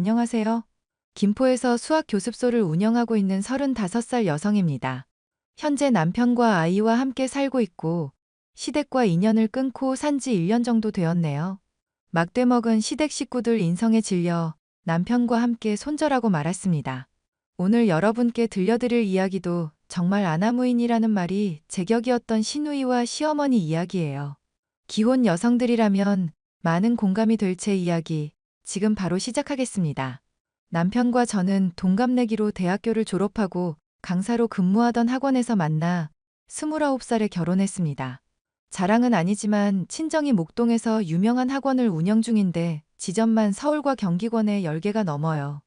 안녕하세요. 김포에서 수학 교습소를 운영하고 있는 35살 여성입니다. 현재 남편과 아이와 함께 살고 있고 시댁과 인연을 끊고 산지 1년 정도 되었네요. 막대먹은 시댁 식구들 인성에 질려 남편과 함께 손절하고 말았습니다. 오늘 여러분께 들려드릴 이야기도 정말 아나무인이라는 말이 제격이었던 시누이와 시어머니 이야기예요. 기혼 여성들이라면 많은 공감이 될 제 이야기, 지금 바로 시작하겠습니다. 남편과 저는 동갑내기로 대학교를 졸업하고 강사로 근무하던 학원에서 만나 29살에 결혼했습니다. 자랑은 아니지만 친정이 목동에서 유명한 학원을 운영 중인데 지점만 서울과 경기권에 10개가 넘어요.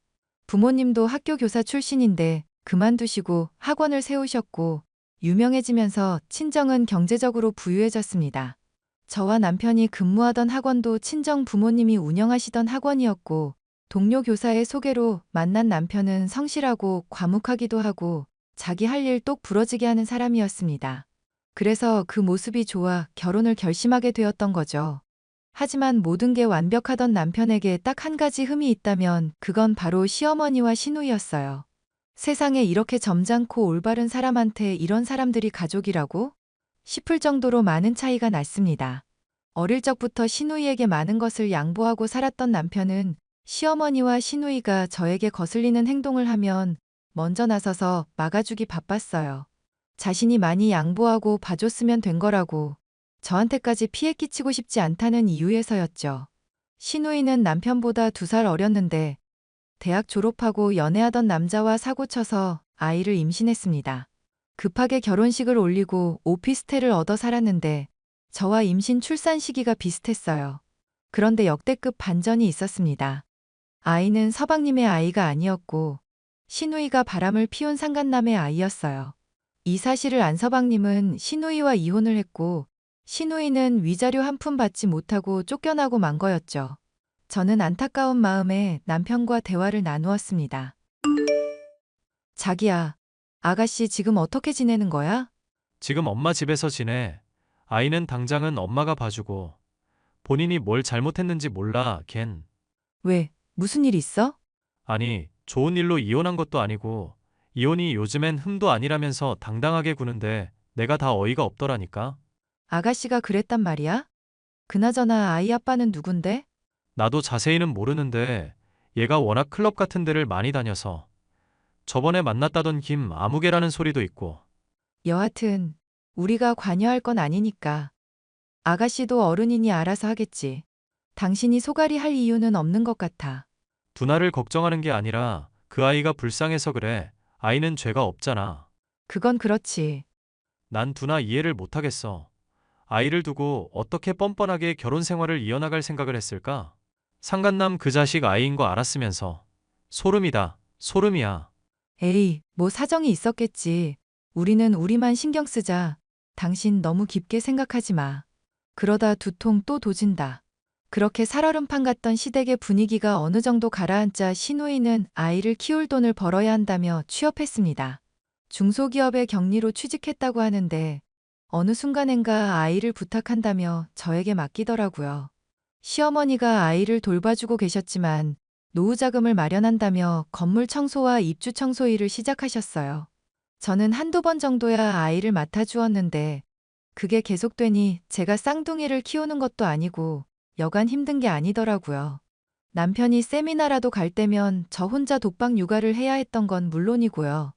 부모님도 학교 교사 출신인데 그만두시고 학원을 세우셨고 유명해지면서 친정은 경제적으로 부유해졌습니다. 저와 남편이 근무하던 학원도 친정 부모님이 운영하시던 학원이었고 동료 교사의 소개로 만난 남편은 성실하고 과묵하기도 하고 자기 할 일 똑 부러지게 하는 사람이었습니다. 그래서 그 모습이 좋아 결혼을 결심하게 되었던 거죠. 하지만 모든 게 완벽하던 남편에게 딱 한 가지 흠이 있다면 그건 바로 시어머니와 시누이였어요. 세상에 이렇게 점잖고 올바른 사람한테 이런 사람들이 가족이라고? 싶을 정도로 많은 차이가 났습니다. 어릴 적부터 시누이에게 많은 것을 양보하고 살았던 남편은 시어머니와 시누이가 저에게 거슬리는 행동을 하면 먼저 나서서 막아주기 바빴어요. 자신이 많이 양보하고 봐줬으면 된 거라고 저한테까지 피해 끼치고 싶지 않다는 이유에서였죠. 시누이는 남편보다 2살 어렸는데 대학 졸업하고 연애하던 남자와 사고쳐서 아이를 임신했습니다. 급하게 결혼식을 올리고 오피스텔을 얻어 살았는데 저와 임신 출산 시기가 비슷했어요. 그런데 역대급 반전이 있었습니다. 아이는 서방님의 아이가 아니었고 시누이가 바람을 피운 상간남의 아이였어요. 이 사실을 안 서방님은 시누이와 이혼을 했고 시누이는 위자료 한 푼 받지 못하고 쫓겨나고 만 거였죠. 저는 안타까운 마음에 남편과 대화를 나누었습니다. 자기야, 아가씨 지금 어떻게 지내는 거야? 지금 엄마 집에서 지내. 아이는 당장은 엄마가 봐주고. 본인이 뭘 잘못했는지 몰라, 걘. 왜, 무슨 일 있어? 아니, 좋은 일로 이혼한 것도 아니고, 이혼이 요즘엔 흠도 아니라면서 당당하게 구는데 내가 다 어이가 없더라니까. 아가씨가 그랬단 말이야? 그나저나 아이 아빠는 누군데? 나도 자세히는 모르는데 얘가 워낙 클럽 같은 데를 많이 다녀서 저번에 만났다던 김 아무개라는 소리도 있고. 여하튼 우리가 관여할 건 아니니까. 아가씨도 어른이니 알아서 하겠지. 당신이 소갈이 할 이유는 없는 것 같아. 두나를 걱정하는 게 아니라 그 아이가 불쌍해서 그래. 아이는 죄가 없잖아. 그건 그렇지. 난 두나 이해를 못하겠어. 아이를 두고 어떻게 뻔뻔하게 결혼 생활을 이어나갈 생각을 했을까? 상간남 그 자식 아이인 거 알았으면서. 소름이다. 소름이야. 에이, 뭐 사정이 있었겠지. 우리는 우리만 신경 쓰자. 당신 너무 깊게 생각하지 마. 그러다 두통 또 도진다. 그렇게 살얼음판 같던 시댁의 분위기가 어느 정도 가라앉자 시누이는 아이를 키울 돈을 벌어야 한다며 취업했습니다. 중소기업의 격리로 취직했다고 하는데 어느 순간엔가 아이를 부탁한다며 저에게 맡기더라고요. 시어머니가 아이를 돌봐주고 계셨지만 노후 자금을 마련한다며 건물 청소와 입주 청소 일을 시작하셨어요. 저는 한두 번 정도야 아이를 맡아주었는데 그게 계속되니 제가 쌍둥이를 키우는 것도 아니고 여간 힘든 게 아니더라고요. 남편이 세미나라도 갈 때면 저 혼자 독박 육아를 해야 했던 건 물론이고요.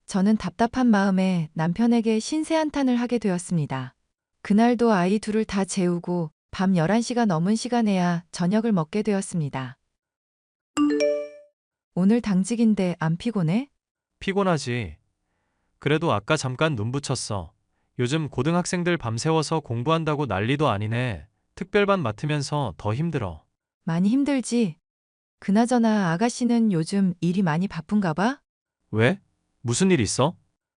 저는 답답한 마음에 남편에게 신세한탄을 하게 되었습니다. 그날도 아이 둘을 다 재우고 밤 11시가 넘은 시간에야 저녁을 먹게 되었습니다. 오늘 당직인데 안 피곤해? 피곤하지. 그래도 아까 잠깐 눈 붙였어. 요즘 고등학생들 밤새워서 공부한다고 난리도 아니네. 특별반 맡으면서 더 힘들어. 많이 힘들지? 그나저나 아가씨는 요즘 일이 많이 바쁜가 봐? 왜? 무슨 일 있어?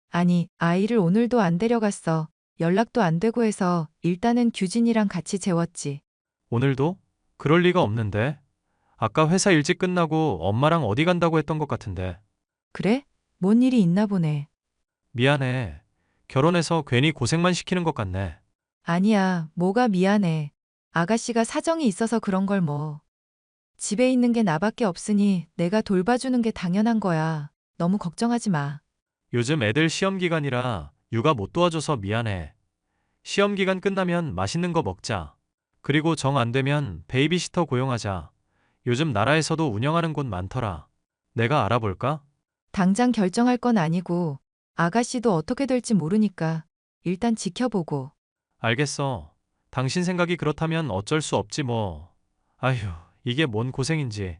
아니, 아이를 오늘도 안 데려갔어. 연락도 안 되고 해서 일단은 규진이랑 같이 재웠지. 오늘도? 그럴 리가 없는데. 아까 회사 일찍 끝나고 엄마랑 어디 간다고 했던 것 같은데. 그래? 뭔 일이 있나 보네. 미안해. 결혼해서 괜히 고생만 시키는 것 같네. 아니야, 뭐가 미안해. 아가씨가 사정이 있어서 그런 걸 뭐. 집에 있는 게 나밖에 없으니 내가 돌봐주는 게 당연한 거야. 너무 걱정하지 마. 요즘 애들 시험 기간이라 육아 못 도와줘서 미안해. 시험 기간 끝나면 맛있는 거 먹자. 그리고 정 안 되면 베이비시터 고용하자. 요즘 나라에서도 운영하는 곳 많더라. 내가 알아볼까? 당장 결정할 건 아니고 아가씨도 어떻게 될지 모르니까 일단 지켜보고. 알겠어. 당신 생각이 그렇다면 어쩔 수 없지 뭐. 아휴, 이게 뭔 고생인지.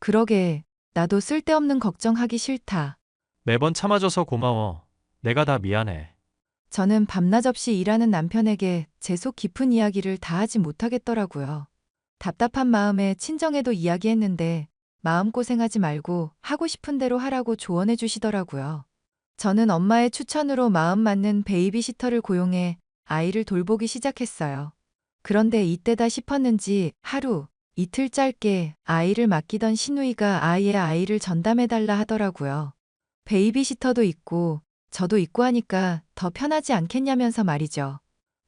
그러게, 나도 쓸데없는 걱정하기 싫다. 매번 참아줘서 고마워. 내가 다 미안해. 저는 밤낮 없이 일하는 남편에게 제 속 깊은 이야기를 다 하지 못하겠더라고요. 답답한 마음에 친정에도 이야기했는데 마음고생하지 말고 하고 싶은 대로 하라고 조언해 주시더라고요. 저는 엄마의 추천으로 마음 맞는 베이비시터를 고용해 아이를 돌보기 시작했어요. 그런데 이때다 싶었는지 하루, 이틀 짧게 아이를 맡기던 시누이가 아이의 아이를 전담해달라 하더라고요. 베이비시터도 있고 저도 있고 하니까 더 편하지 않겠냐면서 말이죠.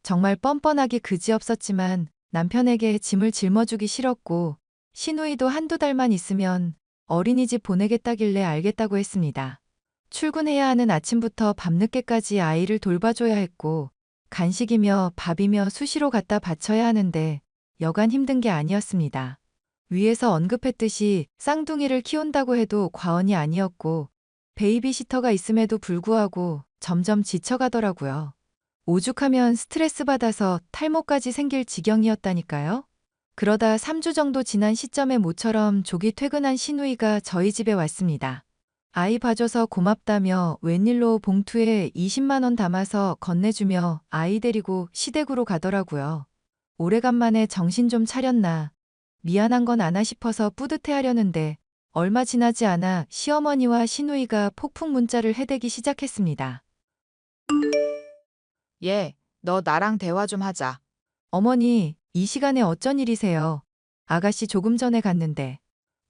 정말 뻔뻔하기 그지없었지만 남편에게 짐을 짊어주기 싫었고 시누이도 한두 달만 있으면 어린이집 보내겠다길래 알겠다고 했습니다. 출근해야 하는 아침부터 밤늦게까지 아이를 돌봐줘야 했고 간식이며 밥이며 수시로 갖다 바쳐야 하는데 여간 힘든 게 아니었습니다. 위에서 언급했듯이 쌍둥이를 키운다고 해도 과언이 아니었고 베이비시터가 있음에도 불구하고 점점 지쳐가더라고요. 오죽하면 스트레스 받아서 탈모까지 생길 지경이었다니까요. 그러다 3주 정도 지난 시점에 모처럼 조기 퇴근한 시누이가 저희 집에 왔습니다. 아이 봐줘서 고맙다며 웬일로 봉투에 20만 원 담아서 건네주며 아이 데리고 시댁으로 가더라고요. 오래간만에 정신 좀 차렸나. 미안한 건 아나 싶어서 뿌듯해하려는데 얼마 지나지 않아 시어머니와 시누이가 폭풍 문자를 해대기 시작했습니다. 얘, 너 나랑 대화 좀 하자. 어머니, 이 시간에 어쩐 일이세요? 아가씨 조금 전에 갔는데.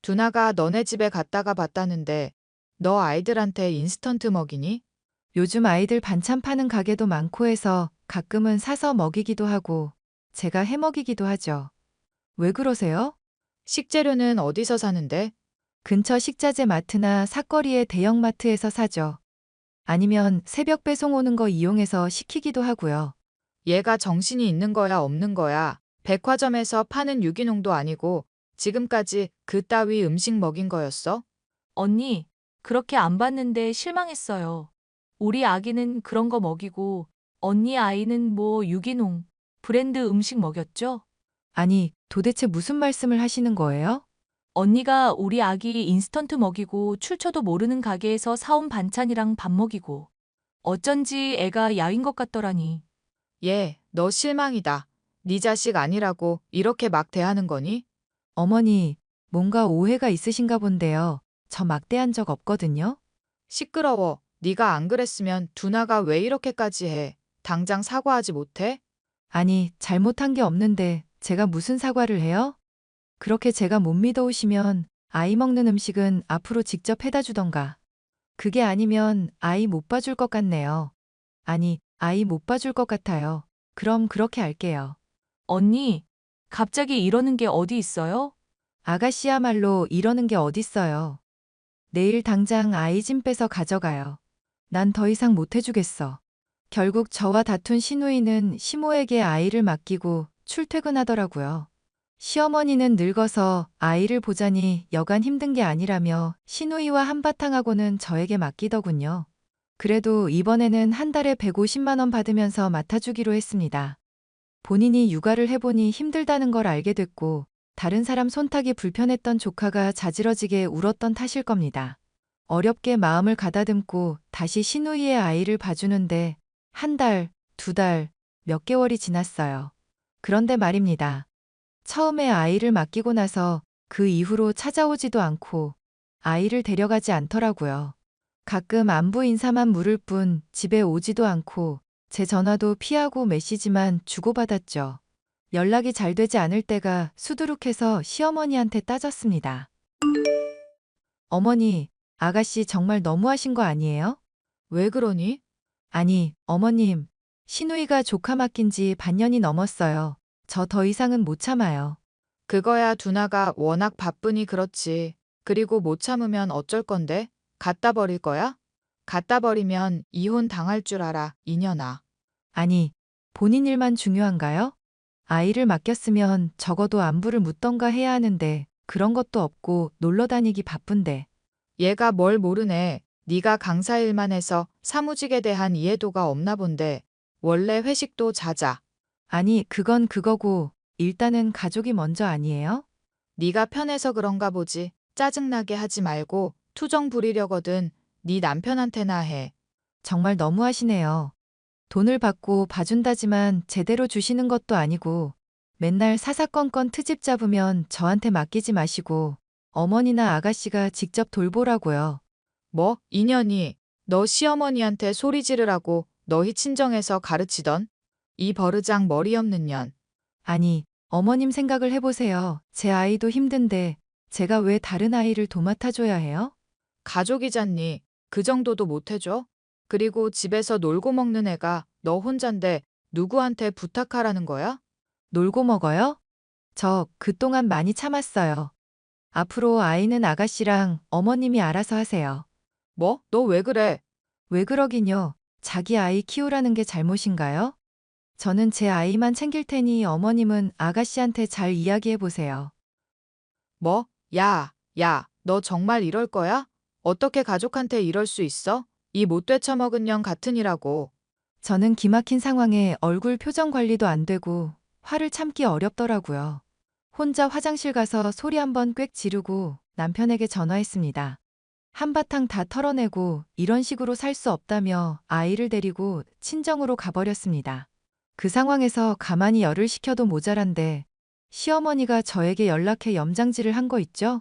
두나가 너네 집에 갔다가 봤다는데 너 아이들한테 인스턴트 먹이니? 요즘 아이들 반찬 파는 가게도 많고 해서 가끔은 사서 먹이기도 하고 제가 해 먹이기도 하죠. 왜 그러세요? 식재료는 어디서 사는데? 근처 식자재 마트나 사거리의 대형마트에서 사죠. 아니면 새벽 배송 오는 거 이용해서 시키기도 하고요. 얘가 정신이 있는 거야 없는 거야? 백화점에서 파는 유기농도 아니고 지금까지 그따위 음식 먹인 거였어? 언니, 그렇게 안 봤는데 실망했어요. 우리 아기는 그런 거 먹이고, 언니 아이는 뭐 유기농, 브랜드 음식 먹였죠? 아니, 도대체 무슨 말씀을 하시는 거예요? 언니가 우리 아기 인스턴트 먹이고 출처도 모르는 가게에서 사온 반찬이랑 밥 먹이고. 어쩐지 애가 야윈 것 같더라니. 얘, 너 실망이다. 네 자식 아니라고 이렇게 막 대하는 거니? 어머니, 뭔가 오해가 있으신가 본데요. 저 막대한 적 없거든요. 시끄러워. 네가 안 그랬으면 두나가 왜 이렇게까지 해? 당장 사과하지 못해? 아니, 잘못한 게 없는데 제가 무슨 사과를 해요? 그렇게 제가 못 믿어오시면 아이 먹는 음식은 앞으로 직접 해다 주던가. 그게 아니면 아이 못 봐줄 것 같네요. 아니, 아이 못 봐줄 것 같아요. 그럼 그렇게 할게요. 언니, 갑자기 이러는 게 어디 있어요? 아가씨야말로 이러는 게 어딨어요. 내일 당장 아이 짐 빼서 가져가요. 난 더 이상 못 해주겠어. 결국 저와 다툰 시누이는 시모에게 아이를 맡기고 출퇴근하더라고요. 시어머니는 늙어서 아이를 보자니 여간 힘든 게 아니라며 시누이와 한바탕하고는 저에게 맡기더군요. 그래도 이번에는 한 달에 150만 원 받으면서 맡아주기로 했습니다. 본인이 육아를 해보니 힘들다는 걸 알게 됐고 다른 사람 손탁이 불편했던 조카가 자지러지게 울었던 탓일 겁니다. 어렵게 마음을 가다듬고 다시 시누이의 아이를 봐주는데 한 달, 두 달, 몇 개월이 지났어요. 그런데 말입니다. 처음에 아이를 맡기고 나서 그 이후로 찾아오지도 않고 아이를 데려가지 않더라고요. 가끔 안부 인사만 물을 뿐 집에 오지도 않고 제 전화도 피하고 메시지만 주고받았죠. 연락이 잘 되지 않을 때가 수두룩해서 시어머니한테 따졌습니다. 어머니, 아가씨 정말 너무하신 거 아니에요? 왜 그러니? 아니, 어머님, 시누이가 조카 맡긴 지 반년이 넘었어요. 저 더 이상은 못 참아요. 그거야 두나가 워낙 바쁘니 그렇지. 그리고 못 참으면 어쩔 건데? 갖다 버릴 거야? 갖다 버리면 이혼 당할 줄 알아, 이년아. 아니, 본인 일만 중요한가요? 아이를 맡겼으면 적어도 안부를 묻던가 해야 하는데 그런 것도 없고 놀러 다니기 바쁜데. 얘가 뭘 모르네. 네가 강사 일만 해서 사무직에 대한 이해도가 없나 본데. 원래 회식도 자자. 아니, 그건 그거고 일단은 가족이 먼저 아니에요? 네가 편해서 그런가 보지. 짜증나게 하지 말고 투정 부리려거든. 네 남편한테나 해. 정말 너무하시네요. 돈을 받고 봐준다지만 제대로 주시는 것도 아니고 맨날 사사건건 트집 잡으면 저한테 맡기지 마시고 어머니나 아가씨가 직접 돌보라고요. 뭐? 이년이 너 시어머니한테 소리 지르라고 너희 친정에서 가르치던? 이 버르장 머리 없는 년. 아니, 어머님 생각을 해보세요. 제 아이도 힘든데 제가 왜 다른 아이를 도맡아줘야 해요? 가족이잖니. 그 정도도 못 해줘? 그리고 집에서 놀고 먹는 애가 너 혼잔데 누구한테 부탁하라는 거야? 놀고 먹어요? 저 그동안 많이 참았어요. 앞으로 아이는 아가씨랑 어머님이 알아서 하세요. 뭐? 너 왜 그래? 왜 그러긴요. 자기 아이 키우라는 게 잘못인가요? 저는 제 아이만 챙길 테니 어머님은 아가씨한테 잘 이야기해 보세요. 뭐? 야, 야, 너 정말 이럴 거야? 어떻게 가족한테 이럴 수 있어? 이 못 되쳐먹은 년 같으니라고. 저는 기막힌 상황에 얼굴 표정 관리도 안 되고 화를 참기 어렵더라고요. 혼자 화장실 가서 소리 한번 꽥 지르고 남편에게 전화했습니다. 한바탕 다 털어내고 이런 식으로 살 수 없다며 아이를 데리고 친정으로 가버렸습니다. 그 상황에서 가만히 열을 식혀도 모자란데 시어머니가 저에게 연락해 염장질을 한 거 있죠?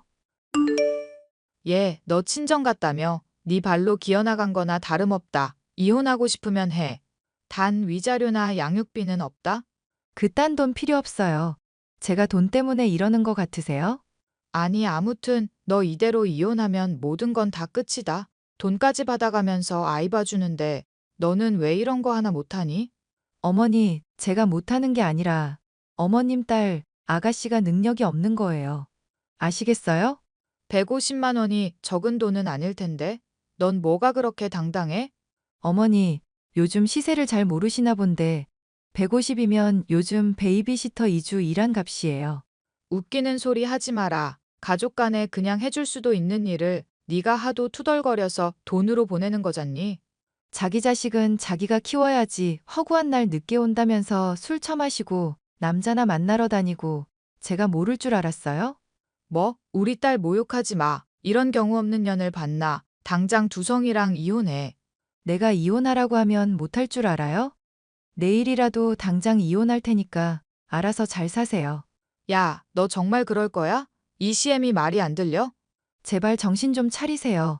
얘, 너 친정 갔다며? 네 발로 기어나간 거나 다름없다. 이혼하고 싶으면 해. 단 위자료나 양육비는 없다? 그딴 돈 필요 없어요. 제가 돈 때문에 이러는 거 같으세요? 아니, 아무튼 너 이대로 이혼하면 모든 건 다 끝이다. 돈까지 받아가면서 아이 봐주는데 너는 왜 이런 거 하나 못하니? 어머니, 제가 못하는 게 아니라 어머님 딸 아가씨가 능력이 없는 거예요. 아시겠어요? 150만 원이 적은 돈은 아닐 텐데. 넌 뭐가 그렇게 당당해? 어머니, 요즘 시세를 잘 모르시나 본데 150이면 요즘 베이비시터 2주 일한 값이에요. 웃기는 소리 하지 마라. 가족 간에 그냥 해줄 수도 있는 일을 네가 하도 투덜거려서 돈으로 보내는 거잖니. 자기 자식은 자기가 키워야지 허구한 날 늦게 온다면서 술 처마시고 남자나 만나러 다니고 제가 모를 줄 알았어요? 뭐? 우리 딸 모욕하지 마. 이런 경우 없는 년을 봤나. 당장 두성이랑 이혼해. 내가 이혼하라고 하면 못할 줄 알아요? 내일이라도 당장 이혼할 테니까 알아서 잘 사세요. 야, 너 정말 그럴 거야? 이 시엠이 말이 안 들려? 제발 정신 좀 차리세요.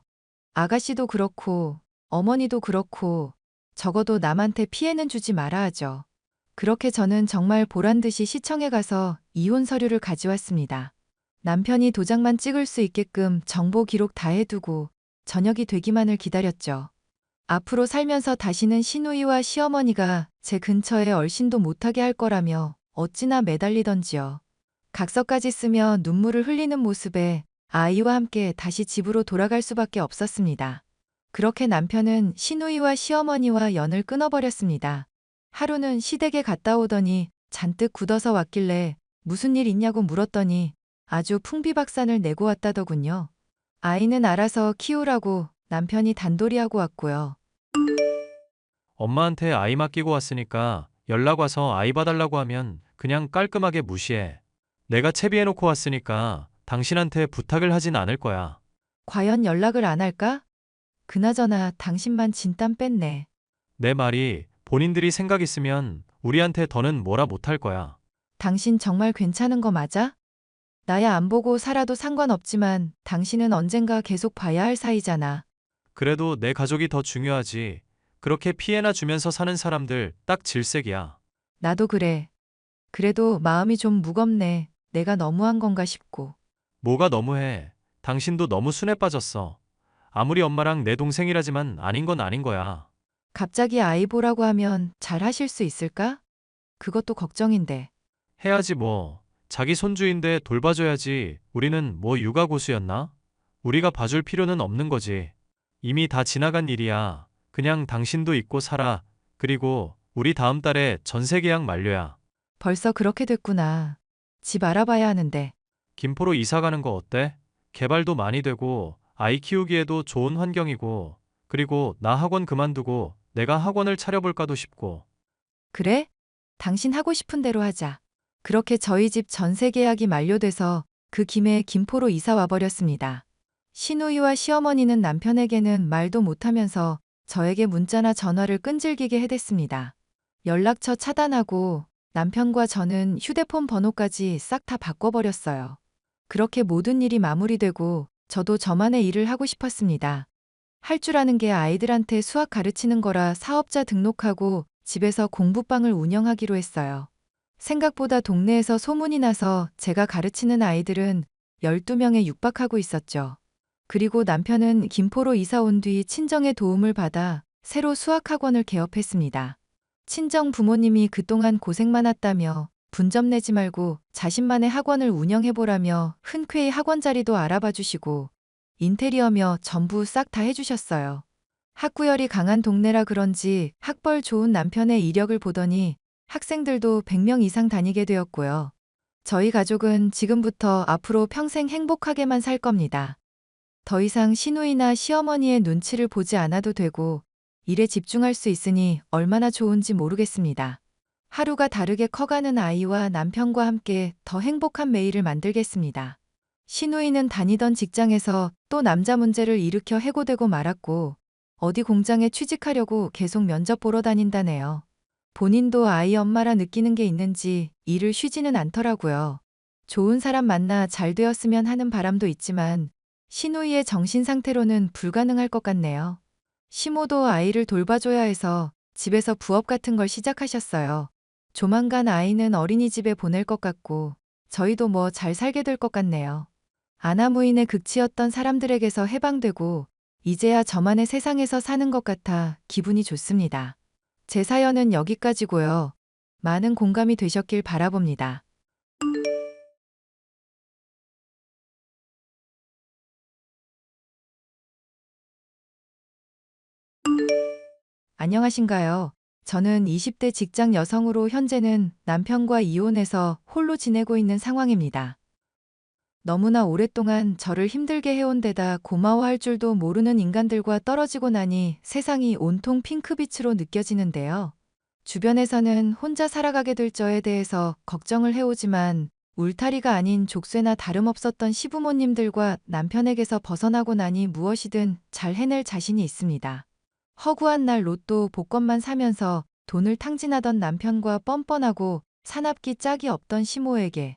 아가씨도 그렇고 어머니도 그렇고 적어도 남한테 피해는 주지 말아 하죠. 그렇게 저는 정말 보란듯이 시청에 가서 이혼 서류를 가져왔습니다. 남편이 도장만 찍을 수 있게끔 정보 기록 다 해두고 저녁이 되기만을 기다렸죠. 앞으로 살면서 다시는 시누이와 시어머니가 제 근처에 얼씬도 못하게 할 거라며 어찌나 매달리던지요. 각서까지 쓰며 눈물을 흘리는 모습에 아이와 함께 다시 집으로 돌아갈 수밖에 없었습니다. 그렇게 남편은 시누이와 시어머니와 연을 끊어버렸습니다. 하루는 시댁에 갔다 오더니 잔뜩 굳어서 왔길래 무슨 일 있냐고 물었더니 아주 풍비박산을 내고 왔다더군요. 아이는 알아서 키우라고 남편이 단도리하고 왔고요. 엄마한테 아이 맡기고 왔으니까 연락 와서 아이 봐달라고 하면 그냥 깔끔하게 무시해. 내가 채비해놓고 왔으니까 당신한테 부탁을 하진 않을 거야. 과연 연락을 안 할까? 그나저나 당신만 진땀 뺐네. 내 말이 본인들이 생각 있으면 우리한테 더는 뭐라 못할 거야. 당신 정말 괜찮은 거 맞아? 나야 안 보고 살아도 상관없지만 당신은 언젠가 계속 봐야 할 사이잖아. 그래도 내 가족이 더 중요하지. 그렇게 피해나 주면서 사는 사람들 딱 질색이야. 나도 그래. 그래도 마음이 좀 무겁네. 내가 너무한 건가 싶고. 뭐가 너무해. 당신도 너무 순해 빠졌어. 아무리 엄마랑 내 동생이라지만 아닌 건 아닌 거야. 갑자기 아이 보라고 하면 잘 하실 수 있을까? 그것도 걱정인데. 해야지 뭐. 자기 손주인데 돌봐줘야지. 우리는 뭐 육아 고수였나? 우리가 봐줄 필요는 없는 거지. 이미 다 지나간 일이야. 그냥 당신도 잊고 살아. 그리고 우리 다음 달에 전세 계약 만료야. 벌써 그렇게 됐구나. 집 알아봐야 하는데. 김포로 이사 가는 거 어때? 개발도 많이 되고 아이 키우기에도 좋은 환경이고, 그리고 나 학원 그만두고 내가 학원을 차려볼까도 싶고. 그래? 당신 하고 싶은 대로 하자. 그렇게 저희 집 전세 계약이 만료돼서 그 김에 김포로 이사 와버렸습니다. 시누이와 시어머니는 남편에게는 말도 못하면서 저에게 문자나 전화를 끈질기게 해댔습니다. 연락처 차단하고 남편과 저는 휴대폰 번호까지 싹 다 바꿔버렸어요. 그렇게 모든 일이 마무리되고 저도 저만의 일을 하고 싶었습니다. 할 줄 아는 게 아이들한테 수학 가르치는 거라 사업자 등록하고 집에서 공부방을 운영하기로 했어요. 생각보다 동네에서 소문이 나서 제가 가르치는 아이들은 12명에 육박하고 있었죠. 그리고 남편은 김포로 이사 온 뒤 친정의 도움을 받아 새로 수학학원을 개업했습니다. 친정 부모님이 그동안 고생 많았다며 분점 내지 말고 자신만의 학원을 운영해보라며 흔쾌히 학원 자리도 알아봐 주시고 인테리어며 전부 싹 다 해주셨어요. 학구열이 강한 동네라 그런지 학벌 좋은 남편의 이력을 보더니 학생들도 100명 이상 다니게 되었고요. 저희 가족은 지금부터 앞으로 평생 행복하게만 살 겁니다. 더 이상 시누이나 시어머니의 눈치를 보지 않아도 되고 일에 집중할 수 있으니 얼마나 좋은지 모르겠습니다. 하루가 다르게 커가는 아이와 남편과 함께 더 행복한 매일을 만들겠습니다. 시누이는 다니던 직장에서 또 남자 문제를 일으켜 해고되고 말았고 어디 공장에 취직하려고 계속 면접 보러 다닌다네요. 본인도 아이 엄마라 느끼는 게 있는지 일을 쉬지는 않더라고요. 좋은 사람 만나 잘 되었으면 하는 바람도 있지만 시누이의 정신 상태로는 불가능할 것 같네요. 시모도 아이를 돌봐줘야 해서 집에서 부업 같은 걸 시작하셨어요. 조만간 아이는 어린이집에 보낼 것 같고 저희도 뭐 잘 살게 될 것 같네요. 아나무인의 극치였던 사람들에게서 해방되고 이제야 저만의 세상에서 사는 것 같아 기분이 좋습니다. 제 사연은 여기까지고요. 많은 공감이 되셨길 바라봅니다. 안녕하신가요? 저는 20대 직장 여성으로 현재는 남편과 이혼해서 홀로 지내고 있는 상황입니다. 너무나 오랫동안 저를 힘들게 해온 데다 고마워할 줄도 모르는 인간들과 떨어지고 나니 세상이 온통 핑크빛으로 느껴지는데요. 주변에서는 혼자 살아가게 될 저에 대해서 걱정을 해오지만 울타리가 아닌 족쇄나 다름없었던 시부모님들과 남편에게서 벗어나고 나니 무엇이든 잘 해낼 자신이 있습니다. 허구한 날 로또 복권만 사면서 돈을 탕진하던 남편과 뻔뻔하고 사납기 짝이 없던 시모에게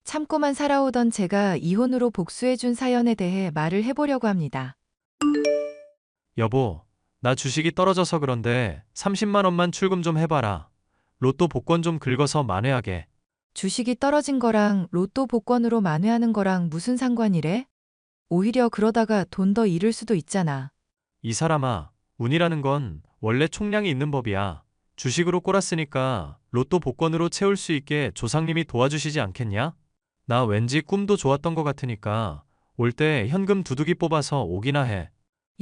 참고만 살아오던 제가 이혼으로 복수해준 사연에 대해 말을 해보려고 합니다. 여보, 나 주식이 떨어져서 그런데 30만 원만 출금 좀 해봐라. 로또 복권 좀 긁어서 만회하게. 주식이 떨어진 거랑 로또 복권으로 만회하는 거랑 무슨 상관이래? 오히려 그러다가 돈 더 잃을 수도 있잖아. 이 사람아, 운이라는 건 원래 총량이 있는 법이야. 주식으로 꼬랐으니까 로또 복권으로 채울 수 있게 조상님이 도와주시지 않겠냐? 나 왠지 꿈도 좋았던 것 같으니까 올 때 현금 두둑이 뽑아서 오기나 해.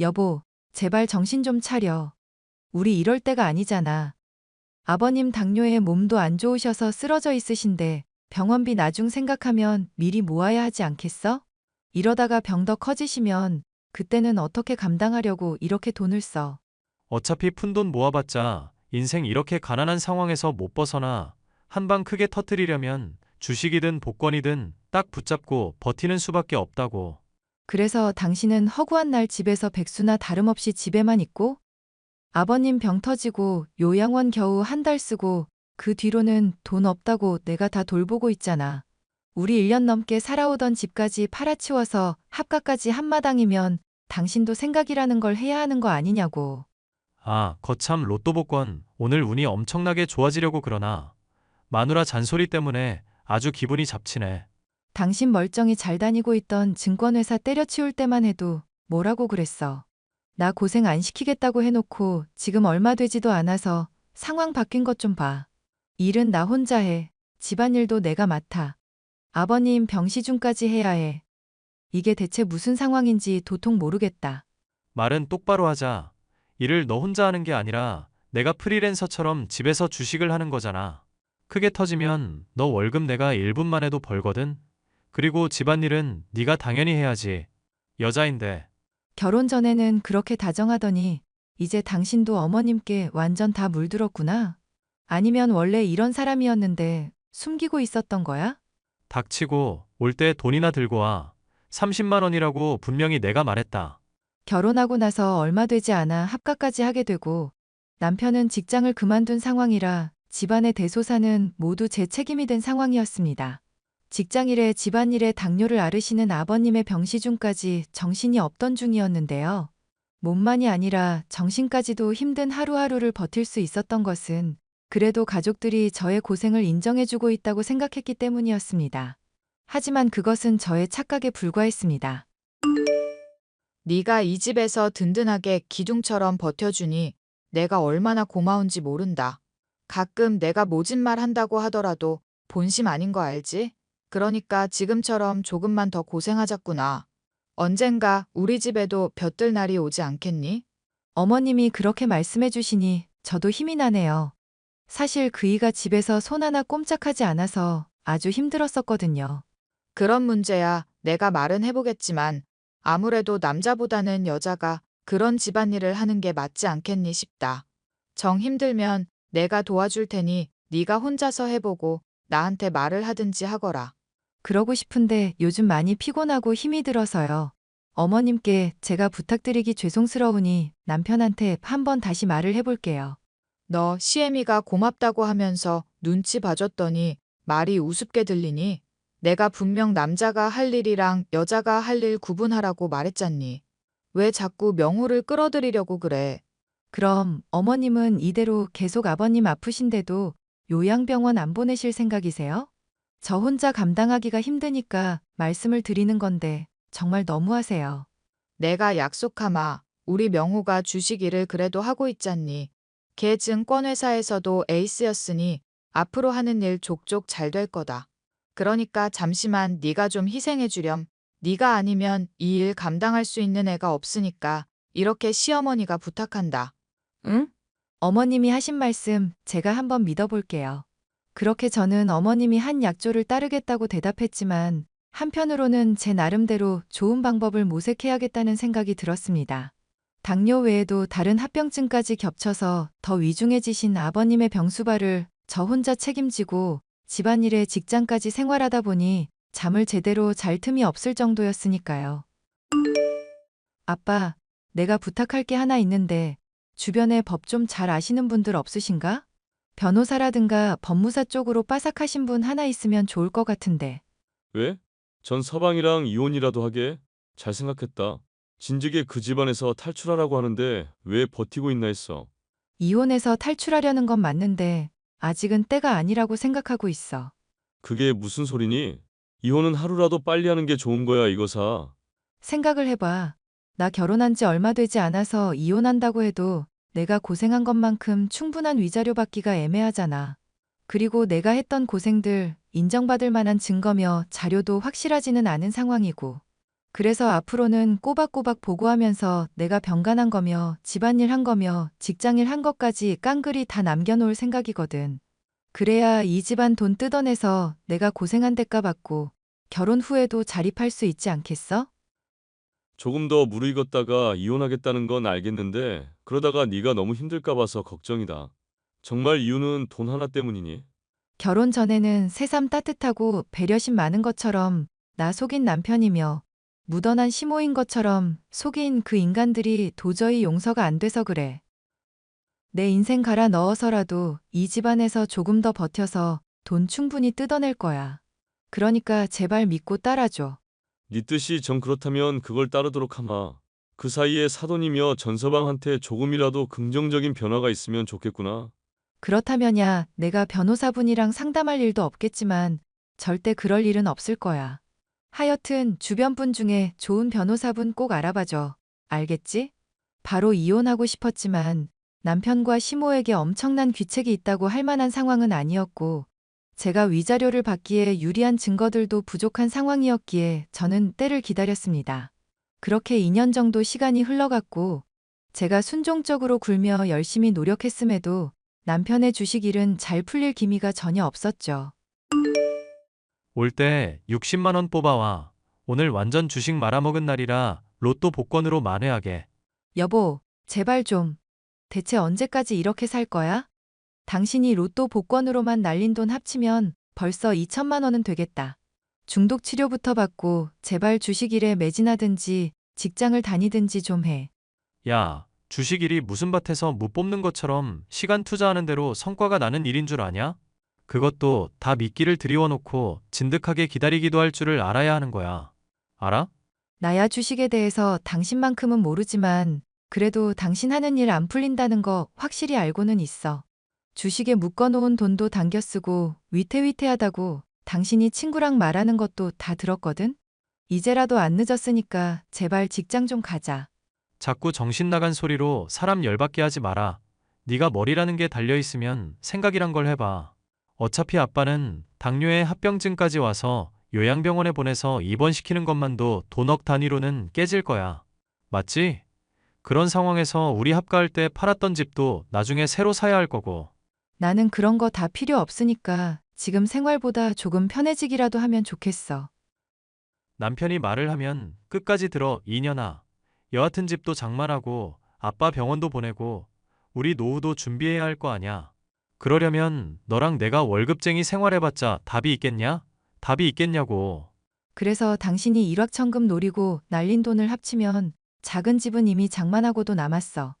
여보, 제발 정신 좀 차려. 우리 이럴 때가 아니잖아. 아버님 당뇨에 몸도 안 좋으셔서 쓰러져 있으신데 병원비 나중 생각하면 미리 모아야 하지 않겠어? 이러다가 병 더 커지시면 그때는 어떻게 감당하려고 이렇게 돈을 써. 어차피 푼돈 모아봤자 인생 이렇게 가난한 상황에서 못 벗어나. 한 방 크게 터뜨리려면 주식이든 복권이든 딱 붙잡고 버티는 수밖에 없다고. 그래서 당신은 허구한 날 집에서 백수나 다름없이 집에만 있고 아버님 병 터지고 요양원 겨우 한 달 쓰고 그 뒤로는 돈 없다고 내가 다 돌보고 있잖아. 우리 1년 넘게 살아오던 집까지 팔아치워서 합가까지 한마당이면 당신도 생각이라는 걸 해야 하는 거 아니냐고. 아, 거참 로또 복권 오늘 운이 엄청나게 좋아지려고 그러나. 마누라 잔소리 때문에 아주 기분이 잡치네. 당신 멀쩡히 잘 다니고 있던 증권회사 때려치울 때만 해도 뭐라고 그랬어. 나 고생 안 시키겠다고 해놓고 지금 얼마 되지도 않아서 상황 바뀐 것 좀 봐. 일은 나 혼자 해. 집안일도 내가 맡아. 아버님 병시중까지 해야 해. 이게 대체 무슨 상황인지 도통 모르겠다. 말은 똑바로 하자. 일을 너 혼자 하는 게 아니라 내가 프리랜서처럼 집에서 주식을 하는 거잖아. 크게 터지면 너 월급 내가 1분만 해도 벌거든. 그리고 집안일은 네가 당연히 해야지. 여자인데. 결혼 전에는 그렇게 다정하더니 이제 당신도 어머님께 완전 다 물들었구나. 아니면 원래 이런 사람이었는데 숨기고 있었던 거야? 닥치고 올 때 돈이나 들고 와. 30만 원이라고 분명히 내가 말했다. 결혼하고 나서 얼마 되지 않아 합가까지 하게 되고 남편은 직장을 그만둔 상황이라 집안의 대소사는 모두 제 책임이 된 상황이었습니다. 직장일에 집안일에 당뇨를 앓으시는 아버님의 병시중까지 정신이 없던 중이었는데요. 몸만이 아니라 정신까지도 힘든 하루하루를 버틸 수 있었던 것은 그래도 가족들이 저의 고생을 인정해주고 있다고 생각했기 때문이었습니다. 하지만 그것은 저의 착각에 불과했습니다. 네가 이 집에서 든든하게 기둥처럼 버텨주니 내가 얼마나 고마운지 모른다. 가끔 내가 모진 말 한다고 하더라도 본심 아닌 거 알지? 그러니까 지금처럼 조금만 더 고생하자꾸나. 언젠가 우리 집에도 볕들 날이 오지 않겠니? 어머님이 그렇게 말씀해 주시니 저도 힘이 나네요. 사실 그이가 집에서 손 하나 꼼짝하지 않아서 아주 힘들었었거든요. 그런 문제야 내가 말은 해보겠지만 아무래도 남자보다는 여자가 그런 집안일을 하는 게 맞지 않겠니 싶다. 정 힘들면 내가 도와줄 테니 네가 혼자서 해보고 나한테 말을 하든지 하거라. 그러고 싶은데 요즘 많이 피곤하고 힘이 들어서요. 어머님께 제가 부탁드리기 죄송스러우니 남편한테 한번 다시 말을 해볼게요. 너 시애미가 고맙다고 하면서 눈치 봐줬더니 말이 우습게 들리니? 내가 분명 남자가 할 일이랑 여자가 할 일 구분하라고 말했잖니. 왜 자꾸 명호를 끌어들이려고 그래? 그럼 어머님은 이대로 계속 아버님 아프신데도 요양병원 안 보내실 생각이세요? 저 혼자 감당하기가 힘드니까 말씀을 드리는 건데 정말 너무하세요. 내가 약속하마. 우리 명호가 주식 일을 그래도 하고 있잖니. 걔 증권회사에서도 에이스였으니 앞으로 하는 일 족족 잘 될 거다. 그러니까 잠시만 네가 좀 희생해 주렴. 네가 아니면 이 일 감당할 수 있는 애가 없으니까 이렇게 시어머니가 부탁한다. 응? 어머님이 하신 말씀 제가 한번 믿어볼게요. 그렇게 저는 어머님이 한 약조를 따르겠다고 대답했지만 한편으로는 제 나름대로 좋은 방법을 모색해야겠다는 생각이 들었습니다. 당뇨 외에도 다른 합병증까지 겹쳐서 더 위중해지신 아버님의 병수발을 저 혼자 책임지고 집안일에 직장까지 생활하다 보니 잠을 제대로 잘 틈이 없을 정도였으니까요. 아빠, 내가 부탁할 게 하나 있는데 주변에 법 좀 잘 아시는 분들 없으신가? 변호사라든가 법무사 쪽으로 빠삭하신 분 하나 있으면 좋을 것 같은데. 왜? 전 서방이랑 이혼이라도 하게? 잘 생각했다. 진즉에 그 집안에서 탈출하라고 하는데 왜 버티고 있나 했어. 이혼해서 탈출하려는 건 맞는데 아직은 때가 아니라고 생각하고 있어. 그게 무슨 소리니? 이혼은 하루라도 빨리 하는 게 좋은 거야, 이거사. 생각을 해봐. 나 결혼한 지 얼마 되지 않아서 이혼한다고 해도 내가 고생한 것만큼 충분한 위자료 받기가 애매하잖아. 그리고 내가 했던 고생들 인정받을 만한 증거며 자료도 확실하지는 않은 상황이고. 그래서 앞으로는 꼬박꼬박 보고하면서 내가 병간한 거며 집안일 한 거며 직장일 한 것까지 깡그리 다 남겨놓을 생각이거든. 그래야 이 집안 돈 뜯어내서 내가 고생한 대가 받고 결혼 후에도 자립할 수 있지 않겠어? 조금 더 무르익었다가 이혼하겠다는 건 알겠는데 그러다가 네가 너무 힘들까 봐서 걱정이다. 정말 이유는 돈 하나 때문이니? 결혼 전에는 새삼 따뜻하고 배려심 많은 것처럼 나 속인 남편이며 무던한 시모인 것처럼 속인 그 인간들이 도저히 용서가 안 돼서 그래. 내 인생 갈아 넣어서라도 이 집안에서 조금 더 버텨서 돈 충분히 뜯어낼 거야. 그러니까 제발 믿고 따라줘. 네 뜻이 정 그렇다면 그걸 따르도록 하마. 그 사이에 사돈이며 전서방한테 조금이라도 긍정적인 변화가 있으면 좋겠구나. 그렇다면야 내가 변호사분이랑 상담할 일도 없겠지만 절대 그럴 일은 없을 거야. 하여튼 주변 분 중에 좋은 변호사분 꼭 알아봐줘. 알겠지? 바로 이혼하고 싶었지만 남편과 시모에게 엄청난 귀책이 있다고 할 만한 상황은 아니었고 제가 위자료를 받기에 유리한 증거들도 부족한 상황이었기에 저는 때를 기다렸습니다. 그렇게 2년 정도 시간이 흘러갔고 제가 순종적으로 굴며 열심히 노력했음에도 남편의 주식 일은 잘 풀릴 기미가 전혀 없었죠. 올 때 60만 원 뽑아와. 오늘 완전 주식 말아먹은 날이라 로또 복권으로 만회하게. 여보, 제발 좀. 대체 언제까지 이렇게 살 거야? 당신이 로또 복권으로만 날린 돈 합치면 벌써 2천만 원은 되겠다. 중독 치료부터 받고 제발 주식 일에 매진하든지 직장을 다니든지 좀 해. 야, 주식 일이 무슨 밭에서 무 뽑는 것처럼 시간 투자하는 대로 성과가 나는 일인 줄 아냐? 그것도 다 미끼를 들이워놓고 진득하게 기다리기도 할 줄을 알아야 하는 거야. 알아? 나야 주식에 대해서 당신만큼은 모르지만 그래도 당신 하는 일 안 풀린다는 거 확실히 알고는 있어. 주식에 묶어놓은 돈도 당겨 쓰고 위태위태하다고 당신이 친구랑 말하는 것도 다 들었거든? 이제라도 안 늦었으니까 제발 직장 좀 가자. 자꾸 정신 나간 소리로 사람 열받게 하지 마라. 네가 머리라는 게 달려있으면 생각이란 걸 해봐. 어차피 아빠는 당뇨에 합병증까지 와서 요양병원에 보내서 입원시키는 것만도 돈억 단위로는 깨질 거야. 맞지? 그런 상황에서 우리 합가할 때 팔았던 집도 나중에 새로 사야 할 거고. 나는 그런 거 다 필요 없으니까 지금 생활보다 조금 편해지기라도 하면 좋겠어. 남편이 말을 하면 끝까지 들어 이년아. 여하튼 집도 장만하고 아빠 병원도 보내고 우리 노후도 준비해야 할 거 아냐. 그러려면 너랑 내가 월급쟁이 생활해봤자 답이 있겠냐? 답이 있겠냐고. 그래서 당신이 일확천금 노리고 날린 돈을 합치면 작은 집은 이미 장만하고도 남았어.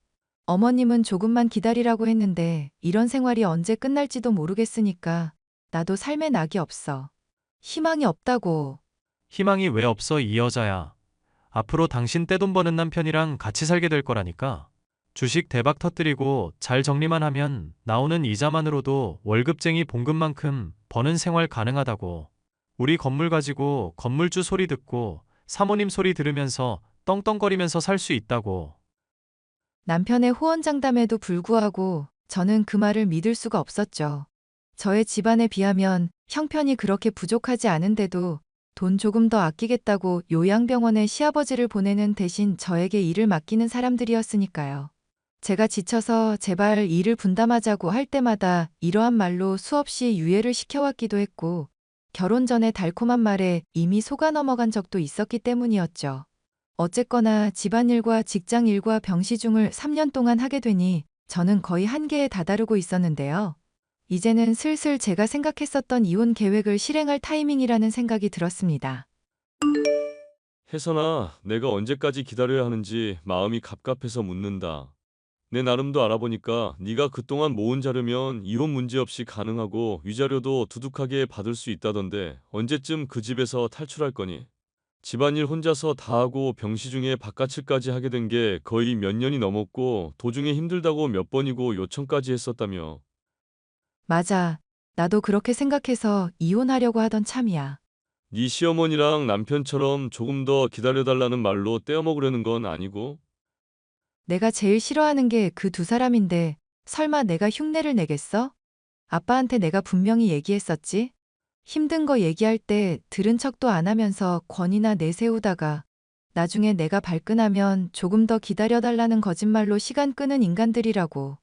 어머님은 조금만 기다리라고 했는데 이런 생활이 언제 끝날지도 모르겠으니까 나도 삶에 낙이 없어. 희망이 없다고. 희망이 왜 없어 이 여자야. 앞으로 당신 떼돈 버는 남편이랑 같이 살게 될 거라니까. 주식 대박 터뜨리고 잘 정리만 하면 나오는 이자만으로도 월급쟁이 봉급만큼 버는 생활 가능하다고. 우리 건물 가지고 건물주 소리 듣고 사모님 소리 들으면서 떵떵거리면서 살 수 있다고. 남편의 호언장담에도 불구하고 저는 그 말을 믿을 수가 없었죠. 저의 집안에 비하면 형편이 그렇게 부족하지 않은데도 돈 조금 더 아끼겠다고 요양병원에 시아버지를 보내는 대신 저에게 일을 맡기는 사람들이었으니까요. 제가 지쳐서 제발 일을 분담하자고 할 때마다 이러한 말로 수없이 유예를 시켜왔기도 했고 결혼 전에 달콤한 말에 이미 속아 넘어간 적도 있었기 때문이었죠. 어쨌거나 집안일과 직장일과 병시중을 3년 동안 하게 되니 저는 거의 한계에 다다르고 있었는데요. 이제는 슬슬 제가 생각했었던 이혼 계획을 실행할 타이밍이라는 생각이 들었습니다. 혜선아, 내가 언제까지 기다려야 하는지 마음이 갑갑해서 묻는다. 내 나름도 알아보니까 네가 그동안 모은 자료면 이혼 문제없이 가능하고 위자료도 두둑하게 받을 수 있다던데 언제쯤 그 집에서 탈출할 거니? 집안일 혼자서 다 하고 병시중에 바깥일까지 하게 된 게 거의 몇 년이 넘었고 도중에 힘들다고 몇 번이고 요청까지 했었다며. 맞아. 나도 그렇게 생각해서 이혼하려고 하던 참이야. 네 시어머니랑 남편처럼 조금 더 기다려달라는 말로 떼어먹으려는 건 아니고? 내가 제일 싫어하는 게 그 두 사람인데 설마 내가 흉내를 내겠어? 아빠한테 내가 분명히 얘기했었지? 힘든 거 얘기할 때 들은 척도 안 하면서 권위나 내세우다가 나중에 내가 발끈하면 조금 더 기다려달라는 거짓말로 시간 끄는 인간들이라고.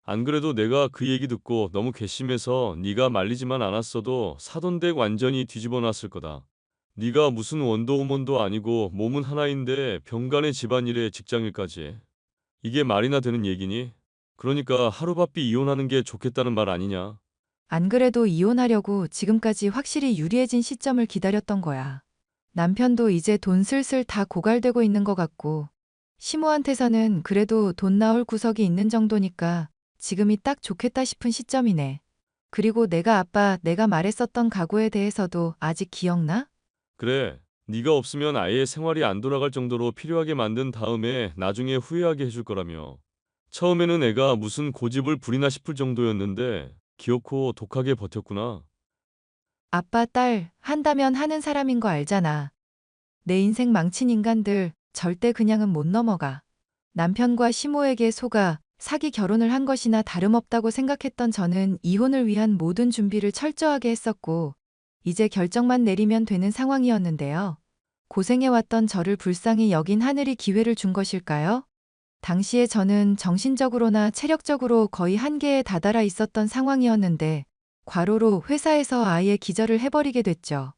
안 그래도 내가 그 얘기 듣고 너무 괘씸해서 네가 말리지만 않았어도 사돈댁 완전히 뒤집어 놨을 거다. 네가 무슨 원더우먼도 아니고 몸은 하나인데 병간의 집안일에 직장일까지. 이게 말이나 되는 얘기니? 그러니까 하루바삐 이혼하는 게 좋겠다는 말 아니냐? 안 그래도 이혼하려고 지금까지 확실히 유리해진 시점을 기다렸던 거야. 남편도 이제 돈 슬슬 다 고갈되고 있는 것 같고 시모한테서는 그래도 돈 나올 구석이 있는 정도니까 지금이 딱 좋겠다 싶은 시점이네. 그리고 내가 말했었던 각오에 대해서도 아직 기억나? 그래. 네가 없으면 아예 생활이 안 돌아갈 정도로 필요하게 만든 다음에 나중에 후회하게 해줄 거라며. 처음에는 애가 무슨 고집을 부리나 싶을 정도였는데 기어코 독하게 버텼구나. 아빠, 딸, 한다면 하는 사람인 거 알잖아. 내 인생 망친 인간들 절대 그냥은 못 넘어가. 남편과 시모에게 속아 사기 결혼을 한 것이나 다름없다고 생각했던 저는 이혼을 위한 모든 준비를 철저하게 했었고, 이제 결정만 내리면 되는 상황이었는데요. 고생해왔던 저를 불쌍히 여긴 하늘이 기회를 준 것일까요? 당시에 저는 정신적으로나 체력적으로 거의 한계에 다다라 있었던 상황이었는데, 과로로 회사에서 아예 기절을 해버리게 됐죠.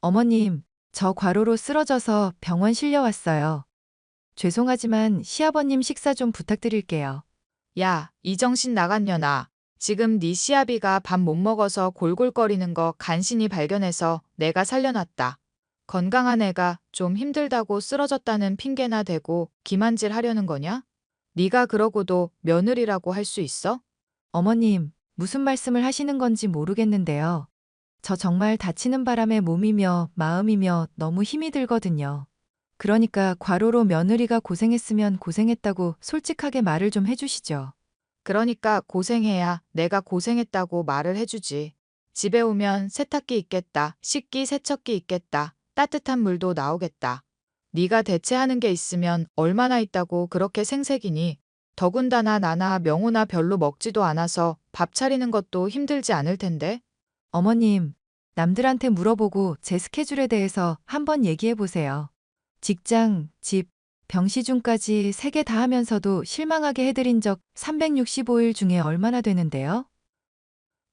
어머님, 저 과로로 쓰러져서 병원 실려왔어요. 죄송하지만 시아버님 식사 좀 부탁드릴게요. 야, 이 정신 나간 년아. 지금 네 시아비가 밥 못 먹어서 골골거리는 거 간신히 발견해서 내가 살려놨다. 건강한 애가 좀 힘들다고 쓰러졌다는 핑계나 대고 기만질 하려는 거냐? 네가 그러고도 며느리라고 할 수 있어? 어머님, 무슨 말씀을 하시는 건지 모르겠는데요. 저 정말 다치는 바람에 몸이며 마음이며 너무 힘이 들거든요. 그러니까 과로로 며느리가 고생했으면 고생했다고 솔직하게 말을 좀 해주시죠. 그러니까 고생해야 내가 고생했다고 말을 해주지. 집에 오면 세탁기 있겠다, 식기 세척기 있겠다, 따뜻한 물도 나오겠다. 네가 대체하는 게 있으면 얼마나 있다고 그렇게 생색이니. 더군다나 나나 명호나 별로 먹지도 않아서 밥 차리는 것도 힘들지 않을 텐데. 어머님, 남들한테 물어보고 제 스케줄에 대해서 한번 얘기해 보세요. 직장, 집, 병시중까지 3개 다 하면서도 실망하게 해드린 적 365일 중에 얼마나 되는데요?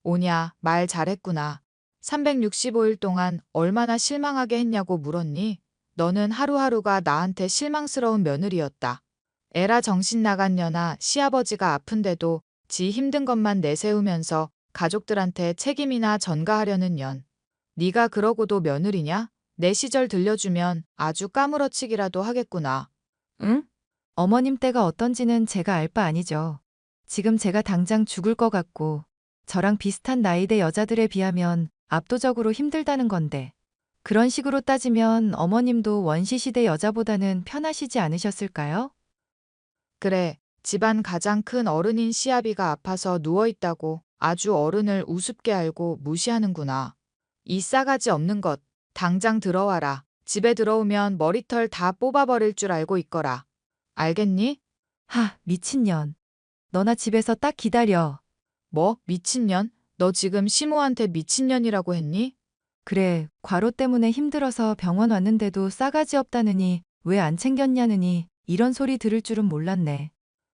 오냐, 말 잘했구나. 365일 동안 얼마나 실망하게 했냐고 물었니? 너는 하루하루가 나한테 실망스러운 며느리였다. 에라 정신 나간 년아. 시아버지가 아픈데도 지 힘든 것만 내세우면서 가족들한테 책임이나 전가하려는 년. 네가 그러고도 며느리냐? 내 시절 들려주면 아주 까무러치기라도 하겠구나. 응? 어머님 때가 어떤지는 제가 알 바 아니죠. 지금 제가 당장 죽을 것 같고, 저랑 비슷한 나이대 여자들에 비하면 압도적으로 힘들다는 건데, 그런 식으로 따지면 어머님도 원시시대 여자보다는 편하시지 않으셨을까요? 그래, 집안 가장 큰 어른인 시아비가 아파서 누워있다고 아주 어른을 우습게 알고 무시하는구나. 이 싸가지 없는 것, 당장 들어와라. 집에 들어오면 머리털 다 뽑아버릴 줄 알고 있거라. 알겠니? 하, 미친년. 너나 집에서 딱 기다려. 뭐, 미친년? 너 지금 시모한테 미친년이라고 했니? 그래, 과로 때문에 힘들어서 병원 왔는데도 싸가지 없다느니 왜 안 챙겼냐느니 이런 소리 들을 줄은 몰랐네.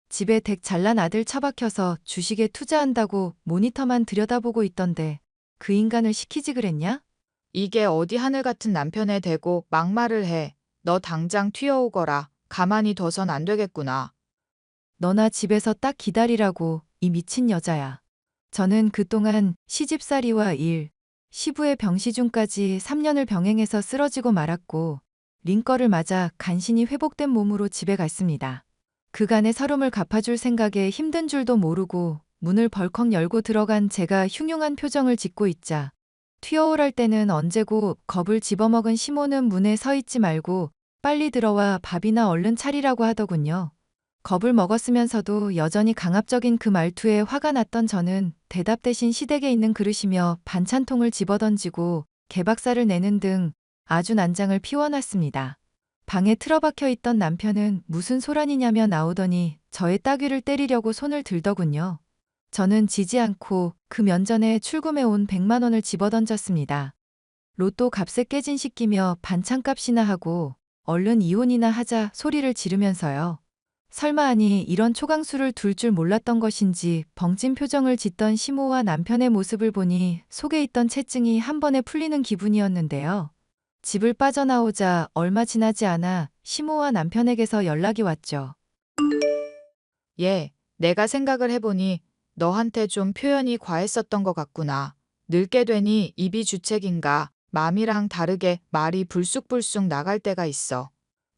집에 댁 잘난 아들 처박혀서 주식에 투자한다고 모니터만 들여다보고 있던데 그 인간을 시키지 그랬냐? 이게 어디 하늘 같은 남편에 대고 막말을 해. 너 당장 튀어오거라. 가만히 둬선 안 되겠구나. 너나 집에서 딱 기다리라고 이 미친 여자야. 저는 그동안 시집살이와 일, 시부의 병시중까지 3년을 병행해서 쓰러지고 말았고 링거를 맞아 간신히 회복된 몸으로 집에 갔습니다. 그간의 서름을 갚아줄 생각에 힘든 줄도 모르고 문을 벌컥 열고 들어간 제가 흉흉한 표정을 짓고 있자 튀어오랄 때는 언제고 겁을 집어먹은 시모는 문에 서 있지 말고 빨리 들어와 밥이나 얼른 차리라고 하더군요. 겁을 먹었으면서도 여전히 강압적인 그 말투에 화가 났던 저는 대답 대신 시댁에 있는 그릇이며 반찬통을 집어던지고 개박살을 내는 등 아주 난장을 피워놨습니다. 방에 틀어박혀 있던 남편은 무슨 소란이냐며 나오더니 저의 따귀를 때리려고 손을 들더군요. 저는 지지 않고 그 면전에 출금해 온 100만 원을 집어던졌습니다. 로또 값에 깨진 시끼며 반찬값이나 하고 얼른 이혼이나 하자 소리를 지르면서요. 설마 아니 이런 초강수를 둘 줄 몰랐던 것인지 벙찐 표정을 짓던 시모와 남편의 모습을 보니 속에 있던 채증이 한 번에 풀리는 기분이었는데요. 집을 빠져나오자 얼마 지나지 않아 시모와 남편에게서 연락이 왔죠. 예, 내가 생각을 해보니 너한테 좀 표현이 과했었던 것 같구나. 늙게 되니 입이 주책인가 맘이랑 다르게 말이 불쑥불쑥 나갈 때가 있어.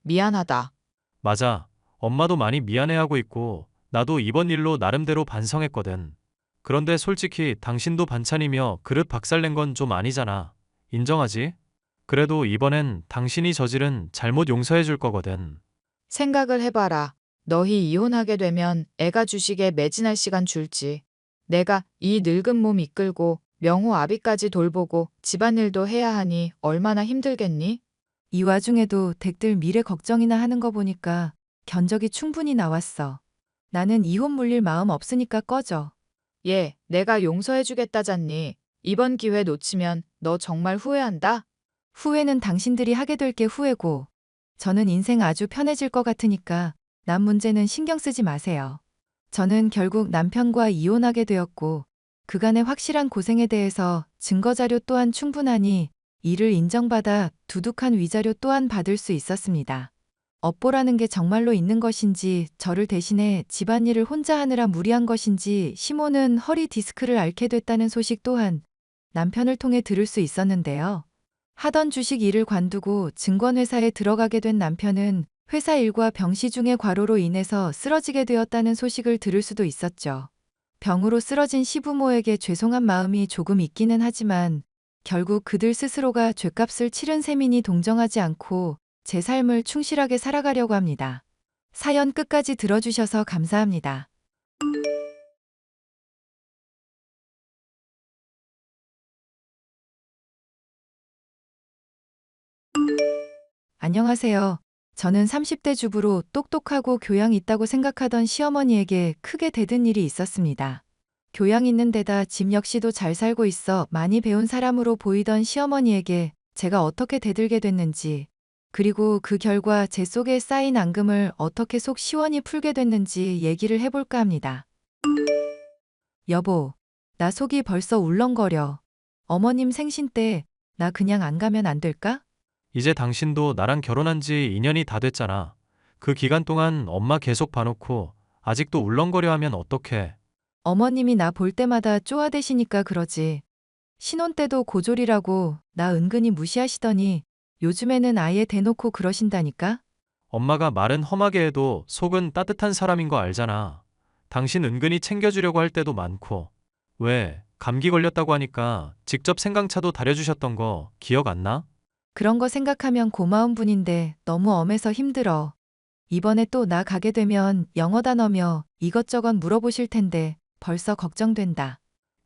미안하다. 맞아. 엄마도 많이 미안해하고 있고 나도 이번 일로 나름대로 반성했거든. 그런데 솔직히 당신도 반찬이며 그릇 박살낸 건 좀 아니잖아. 인정하지? 그래도 이번엔 당신이 저지른 잘못 용서해 줄 거거든. 생각을 해봐라. 너희 이혼하게 되면 애가 주식에 매진할 시간 줄지. 내가 이 늙은 몸 이끌고 명호 아비까지 돌보고 집안일도 해야 하니 얼마나 힘들겠니? 이 와중에도 댁들 미래 걱정이나 하는 거 보니까 견적이 충분히 나왔어. 나는 이혼 물릴 마음 없으니까 꺼져. 얘, 내가 용서해주겠다잖니. 이번 기회 놓치면 너 정말 후회한다? 후회는 당신들이 하게 될 게 후회고, 저는 인생 아주 편해질 것 같으니까 남 문제는 신경 쓰지 마세요. 저는 결국 남편과 이혼하게 되었고, 그간의 확실한 고생에 대해서 증거자료 또한 충분하니 이를 인정받아 두둑한 위자료 또한 받을 수 있었습니다. 업보라는 게 정말로 있는 것인지, 저를 대신해 집안일을 혼자 하느라 무리한 것인지, 시모는 허리 디스크를 앓게 됐다는 소식 또한 남편을 통해 들을 수 있었는데요. 하던 주식 일을 관두고 증권회사에 들어가게 된 남편은 회사 일과 병시 중의 과로로 인해서 쓰러지게 되었다는 소식을 들을 수도 있었죠. 병으로 쓰러진 시부모에게 죄송한 마음이 조금 있기는 하지만 결국 그들 스스로가 죗값을 치른 셈이니 동정하지 않고 제 삶을 충실하게 살아가려고 합니다. 사연 끝까지 들어주셔서 감사합니다. 안녕하세요. 저는 30대 주부로 똑똑하고 교양 있다고 생각하던 시어머니에게 크게 대든 일이 있었습니다. 교양 있는 데다 집 역시도 잘 살고 있어 많이 배운 사람으로 보이던 시어머니에게 제가 어떻게 대들게 됐는지, 그리고 그 결과 제 속에 쌓인 앙금을 어떻게 속 시원히 풀게 됐는지 얘기를 해볼까 합니다. 여보, 나 속이 벌써 울렁거려. 어머님 생신 때 나 그냥 안 가면 안 될까? 이제 당신도 나랑 결혼한 지 2년이 다 됐잖아. 그 기간 동안 엄마 계속 봐놓고 아직도 울렁거려 하면 어떡해. 어머님이 나 볼 때마다 쪼아대시니까 그러지. 신혼 때도 고졸이라고 나 은근히 무시하시더니 요즘에는 아예 대놓고 그러신다니까? 엄마가 말은 험하게 해도 속은 따뜻한 사람인 거 알잖아. 당신 은근히 챙겨주려고 할 때도 많고. 왜, 감기 걸렸다고 하니까 직접 생강차도 다려주셨던 거 기억 안 나? 그런 거 생각하면 고마운 분인데 너무 엄해서 힘들어. 이번에 또 나 가게 되면 영어 단어며 이것저것 물어보실 텐데 벌써 걱정된다.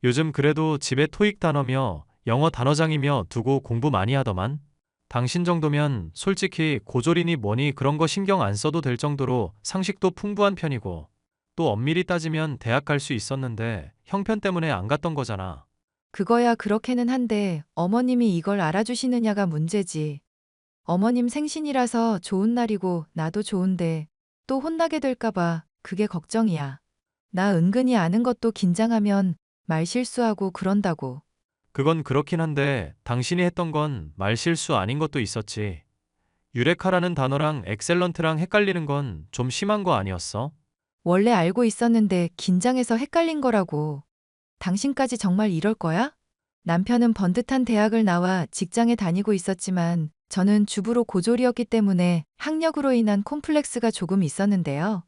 요즘 그래도 집에 토익 단어며 영어 단어장이며 두고 공부 많이 하더만. 당신 정도면 솔직히 고졸이니 뭐니 그런 거 신경 안 써도 될 정도로 상식도 풍부한 편이고, 또 엄밀히 따지면 대학 갈 수 있었는데 형편 때문에 안 갔던 거잖아. 그거야 그렇게는 한데 어머님이 이걸 알아주시느냐가 문제지. 어머님 생신이라서 좋은 날이고 나도 좋은데 또 혼나게 될까봐 그게 걱정이야. 나 은근히 아는 것도 긴장하면 말 실수하고 그런다고. 그건 그렇긴 한데 당신이 했던 건 말실수 아닌 것도 있었지. 유레카라는 단어랑 엑셀런트랑 헷갈리는 건 좀 심한 거 아니었어? 원래 알고 있었는데 긴장해서 헷갈린 거라고. 당신까지 정말 이럴 거야? 남편은 번듯한 대학을 나와 직장에 다니고 있었지만 저는 주부로 고졸이었기 때문에 학력으로 인한 콤플렉스가 조금 있었는데요.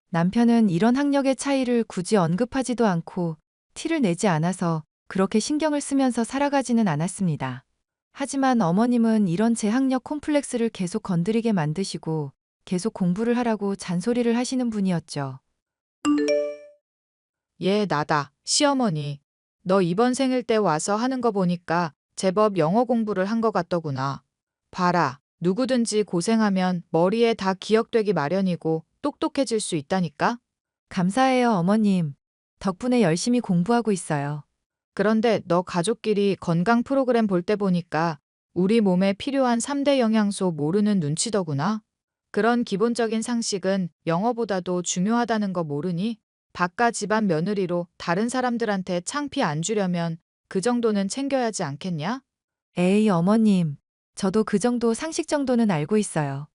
남편은 이런 학력의 차이를 굳이 언급하지도 않고 티를 내지 않아서 그렇게 신경을 쓰면서 살아가지는 않았습니다. 하지만 어머님은 이런 제 학력 콤플렉스를 계속 건드리게 만드시고 계속 공부를 하라고 잔소리를 하시는 분이었죠. 얘 나다. 시어머니. 너 이번 생일 때 와서 하는 거 보니까 제법 영어 공부를 한 거 같더구나. 봐라. 누구든지 고생하면 머리에 다 기억되기 마련이고 똑똑해질 수 있다니까? 감사해요, 어머님. 덕분에 열심히 공부하고 있어요. 그런데 너 가족끼리 건강 프로그램 볼 때 보니까 우리 몸에 필요한 3대 영양소 모르는 눈치더구나. 그런 기본적인 상식은 영어보다도 중요하다는 거 모르니? 바깥 집안 며느리로 다른 사람들한테 창피 안 주려면 그 정도는 챙겨야지 않겠냐? 에이, 어머님. 저도 그 정도 상식 정도는 알고 있어요.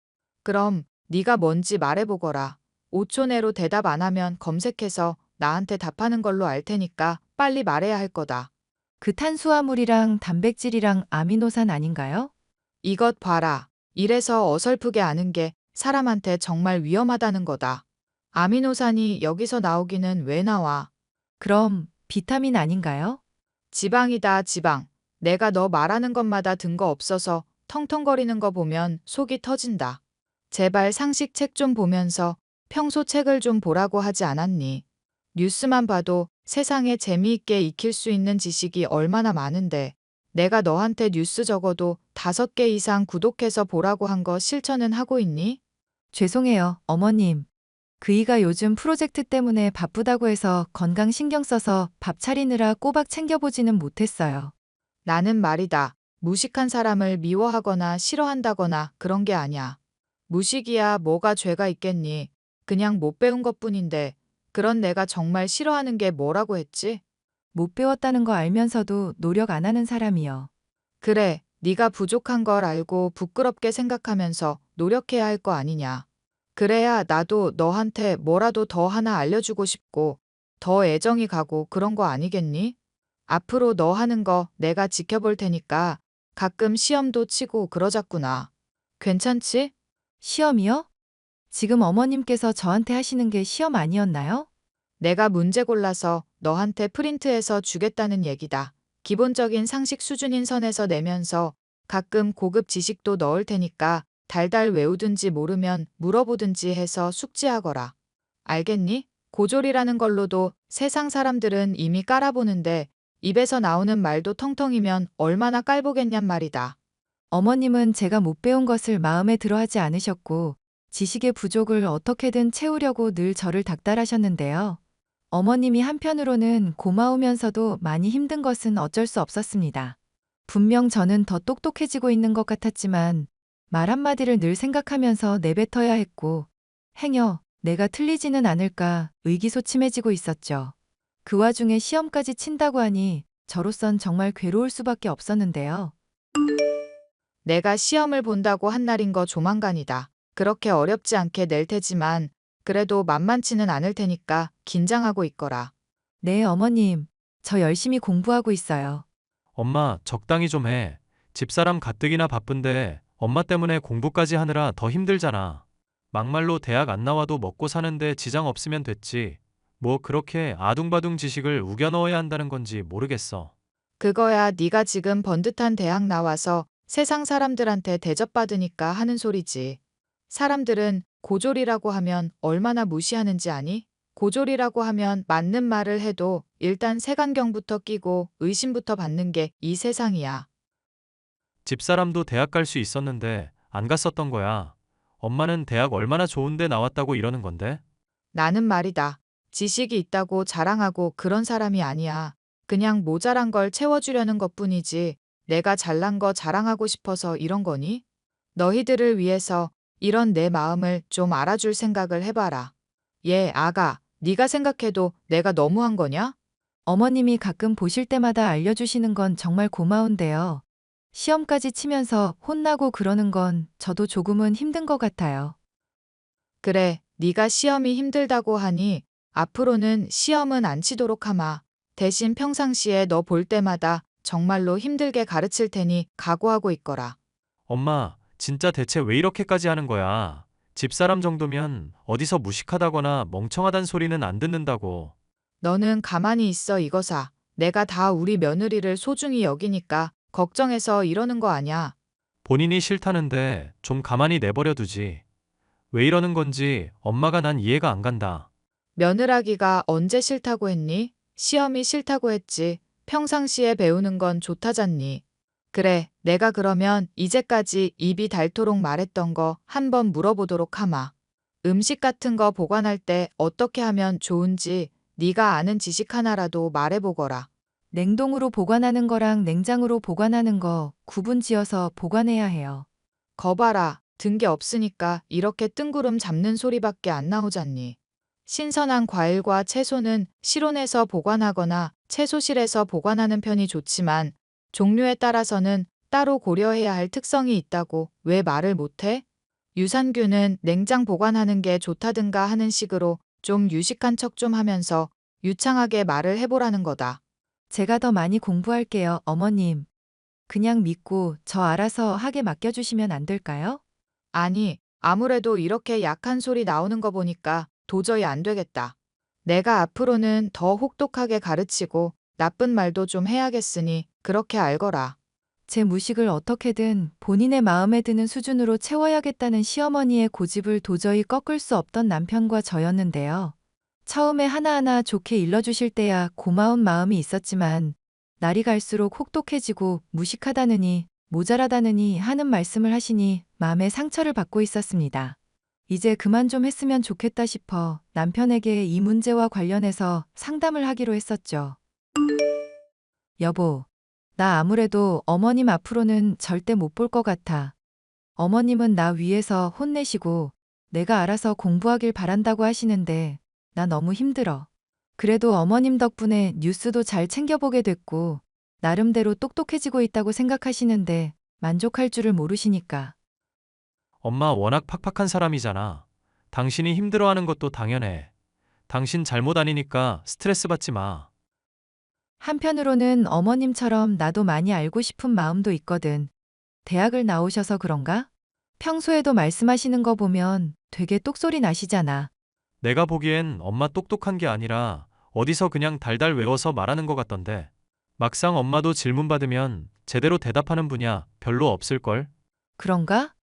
그럼 네가 뭔지 말해보거라. 5초 내로 대답 안 하면 검색해서 나한테 답하는 걸로 알 테니까 빨리 말해야 할 거다. 그 탄수화물이랑 단백질이랑 아미노산 아닌가요? 이것 봐라. 이래서 어설프게 아는 게 사람한테 정말 위험하다는 거다. 아미노산이 여기서 나오기는 왜 나와? 그럼 비타민 아닌가요? 지방이다, 지방. 내가 너 말하는 것마다 든 거 없어서 텅텅거리는 거 보면 속이 터진다. 제발 상식 책 좀 보면서 평소 책을 좀 보라고 하지 않았니? 뉴스만 봐도 세상에 재미있게 익힐 수 있는 지식이 얼마나 많은데 내가 너한테 뉴스 적어도 5개 이상 구독해서 보라고 한 거 실천은 하고 있니? 죄송해요, 어머님. 그이가 요즘 프로젝트 때문에 바쁘다고 해서 건강 신경 써서 밥 차리느라 꼬박 챙겨보지는 못했어요. 나는 말이다. 무식한 사람을 미워하거나 싫어한다거나 그런 게 아니야. 무식이야 뭐가 죄가 있겠니? 그냥 못 배운 것뿐인데 그런 내가 정말 싫어하는 게 뭐라고 했지? 못 배웠다는 거 알면서도 노력 안 하는 사람이요. 그래, 네가 부족한 걸 알고 부끄럽게 생각하면서 노력해야 할 거 아니냐. 그래야 나도 너한테 뭐라도 더 하나 알려주고 싶고 더 애정이 가고 그런 거 아니겠니? 앞으로 너 하는 거 내가 지켜볼 테니까 가끔 시험도 치고 그러자꾸나. 괜찮지? 시험이요? 지금 어머님께서 저한테 하시는 게 시험 아니었나요? 내가 문제 골라서 너한테 프린트해서 주겠다는 얘기다. 기본적인 상식 수준인 선에서 내면서 가끔 고급 지식도 넣을 테니까 달달 외우든지 모르면 물어보든지 해서 숙지하거라. 알겠니? 고졸이라는 걸로도 세상 사람들은 이미 깔아보는데 입에서 나오는 말도 텅텅이면 얼마나 깔보겠냔 말이다. 어머님은 제가 못 배운 것을 마음에 들어 하지 않으셨고, 지식의 부족을 어떻게든 채우려고 늘 저를 닥달하셨는데요. 어머님이 한편으로는 고마우면서도 많이 힘든 것은 어쩔 수 없었습니다. 분명 저는 더 똑똑해지고 있는 것 같았지만, 말 한마디를 늘 생각하면서 내뱉어야 했고, 행여 내가 틀리지는 않을까 의기소침해지고 있었죠. 그 와중에 시험까지 친다고 하니 저로선 정말 괴로울 수밖에 없었는데요. 내가 시험을 본다고 한 날인 거 조만간이다. 그렇게 어렵지 않게 낼 테지만 그래도 만만치는 않을 테니까 긴장하고 있거라. 네, 어머님. 저 열심히 공부하고 있어요. 엄마, 적당히 좀 해. 집사람 가뜩이나 바쁜데 엄마 때문에 공부까지 하느라 더 힘들잖아. 막말로 대학 안 나와도 먹고 사는데 지장 없으면 됐지. 뭐 그렇게 아둥바둥 지식을 우겨 넣어야 한다는 건지 모르겠어. 그거야 네가 지금 번듯한 대학 나와서 세상 사람들한테 대접받으니까 하는 소리지. 사람들은 고졸이라고 하면 얼마나 무시하는지 아니? 고졸이라고 하면 맞는 말을 해도 일단 색안경부터 끼고 의심부터 받는 게 이 세상이야. 집사람도 대학 갈 수 있었는데 안 갔었던 거야. 엄마는 대학 얼마나 좋은데 나왔다고 이러는 건데? 나는 말이다. 지식이 있다고 자랑하고 그런 사람이 아니야. 그냥 모자란 걸 채워주려는 것뿐이지. 내가 잘난 거 자랑하고 싶어서 이런 거니? 너희들을 위해서 이런 내 마음을 좀 알아줄 생각을 해봐라. 아가, 네가 생각해도 내가 너무한 거냐? 어머님이 가끔 보실 때마다 알려주시는 건 정말 고마운데요. 시험까지 치면서 혼나고 그러는 건 저도 조금은 힘든 것 같아요. 그래, 네가 시험이 힘들다고 하니 앞으로는 시험은 안 치도록 하마. 대신 평상시에 너 볼 때마다 정말로 힘들게 가르칠 테니 각오하고 있거라. 엄마, 진짜 대체 왜 이렇게까지 하는 거야? 집사람 정도면 어디서 무식하다거나 멍청하단 소리는 안 듣는다고. 너는 가만히 있어 이거사. 내가 다 우리 며느리를 소중히 여기니까 걱정해서 이러는 거 아냐. 본인이 싫다는데 좀 가만히 내버려 두지. 왜 이러는 건지 엄마가 난 이해가 안 간다. 며느라기가 언제 싫다고 했니? 시험이 싫다고 했지. 평상시에 배우는 건 좋다잖니. 그래, 내가 그러면 이제까지 입이 닳도록 말했던 거 한번 물어보도록 하마. 음식 같은 거 보관할 때 어떻게 하면 좋은지 네가 아는 지식 하나라도 말해보거라. 냉동으로 보관하는 거랑 냉장으로 보관하는 거 구분 지어서 보관해야 해요. 거봐라, 든 게 없으니까 이렇게 뜬구름 잡는 소리밖에 안 나오잖니. 신선한 과일과 채소는 실온에서 보관하거나 채소실에서 보관하는 편이 좋지만 종류에 따라서는 따로 고려해야 할 특성이 있다고 왜 말을 못해? 유산균은 냉장 보관하는 게 좋다든가 하는 식으로 좀 유식한 척 좀 하면서 유창하게 말을 해보라는 거다. 제가 더 많이 공부할게요, 어머님. 그냥 믿고 저 알아서 하게 맡겨주시면 안 될까요? 아니, 아무래도 이렇게 약한 소리 나오는 거 보니까 도저히 안 되겠다. 내가 앞으로는 더 혹독하게 가르치고 나쁜 말도 좀 해야겠으니 그렇게 알거라. 제 무식을 어떻게든 본인의 마음에 드는 수준으로 채워야겠다는 시어머니의 고집을 도저히 꺾을 수 없던 남편과 저였는데요. 처음에 하나하나 좋게 일러주실 때야 고마운 마음이 있었지만 날이 갈수록 혹독해지고 무식하다느니 모자라다느니 하는 말씀을 하시니 마음에 상처를 받고 있었습니다. 이제 그만 좀 했으면 좋겠다 싶어 남편에게 이 문제와 관련해서 상담을 하기로 했었죠. 여보, 나 아무래도 어머님 앞으로는 절대 못 볼 것 같아. 어머님은 나 위해서 혼내시고 내가 알아서 공부하길 바란다고 하시는데 나 너무 힘들어. 그래도 어머님 덕분에 뉴스도 잘 챙겨보게 됐고 나름대로 똑똑해지고 있다고 생각하시는데 만족할 줄을 모르시니까. 엄마 워낙 팍팍한 사람이잖아. 당신이 힘들어하는 것도 당연해. 당신 잘못 아니니까 스트레스 받지 마. 한편으로는 어머님처럼 나도 많이 알고 싶은 마음도 있거든. 대학을 나오셔서 그런가? 평소에도 말씀하시는 거 보면 되게 똑소리 나시잖아. 내가 보기엔 엄마 똑똑한 게 아니라 어디서 그냥 달달 외워서 말하는 것 같던데. 막상 엄마도 질문 받으면 제대로 대답하는 분야 별로 없을걸? 그런가?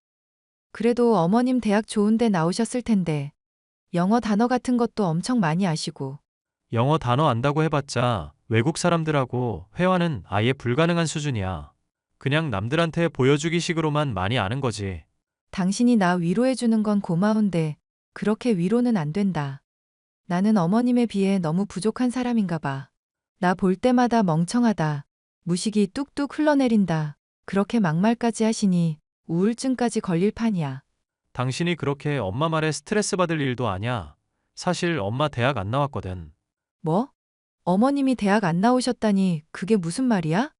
그래도 어머님 대학 좋은 데 나오셨을 텐데. 영어 단어 같은 것도 엄청 많이 아시고. 영어 단어 안다고 해봤자 외국 사람들하고 회화는 아예 불가능한 수준이야. 그냥 남들한테 보여주기 식으로만 많이 아는 거지. 당신이 나 위로해주는 건 고마운데 그렇게 위로는 안 된다. 나는 어머님에 비해 너무 부족한 사람인가 봐. 나 볼 때마다 멍청하다. 무식이 뚝뚝 흘러내린다. 그렇게 막말까지 하시니 우울증까지 걸릴 판이야. 당신이 그렇게 엄마 말에 스트레스 받을 일도 아냐. 사실 엄마 대학 안 나왔거든. 뭐? 어머님이 대학 안 나오셨다니 그게 무슨 말이야?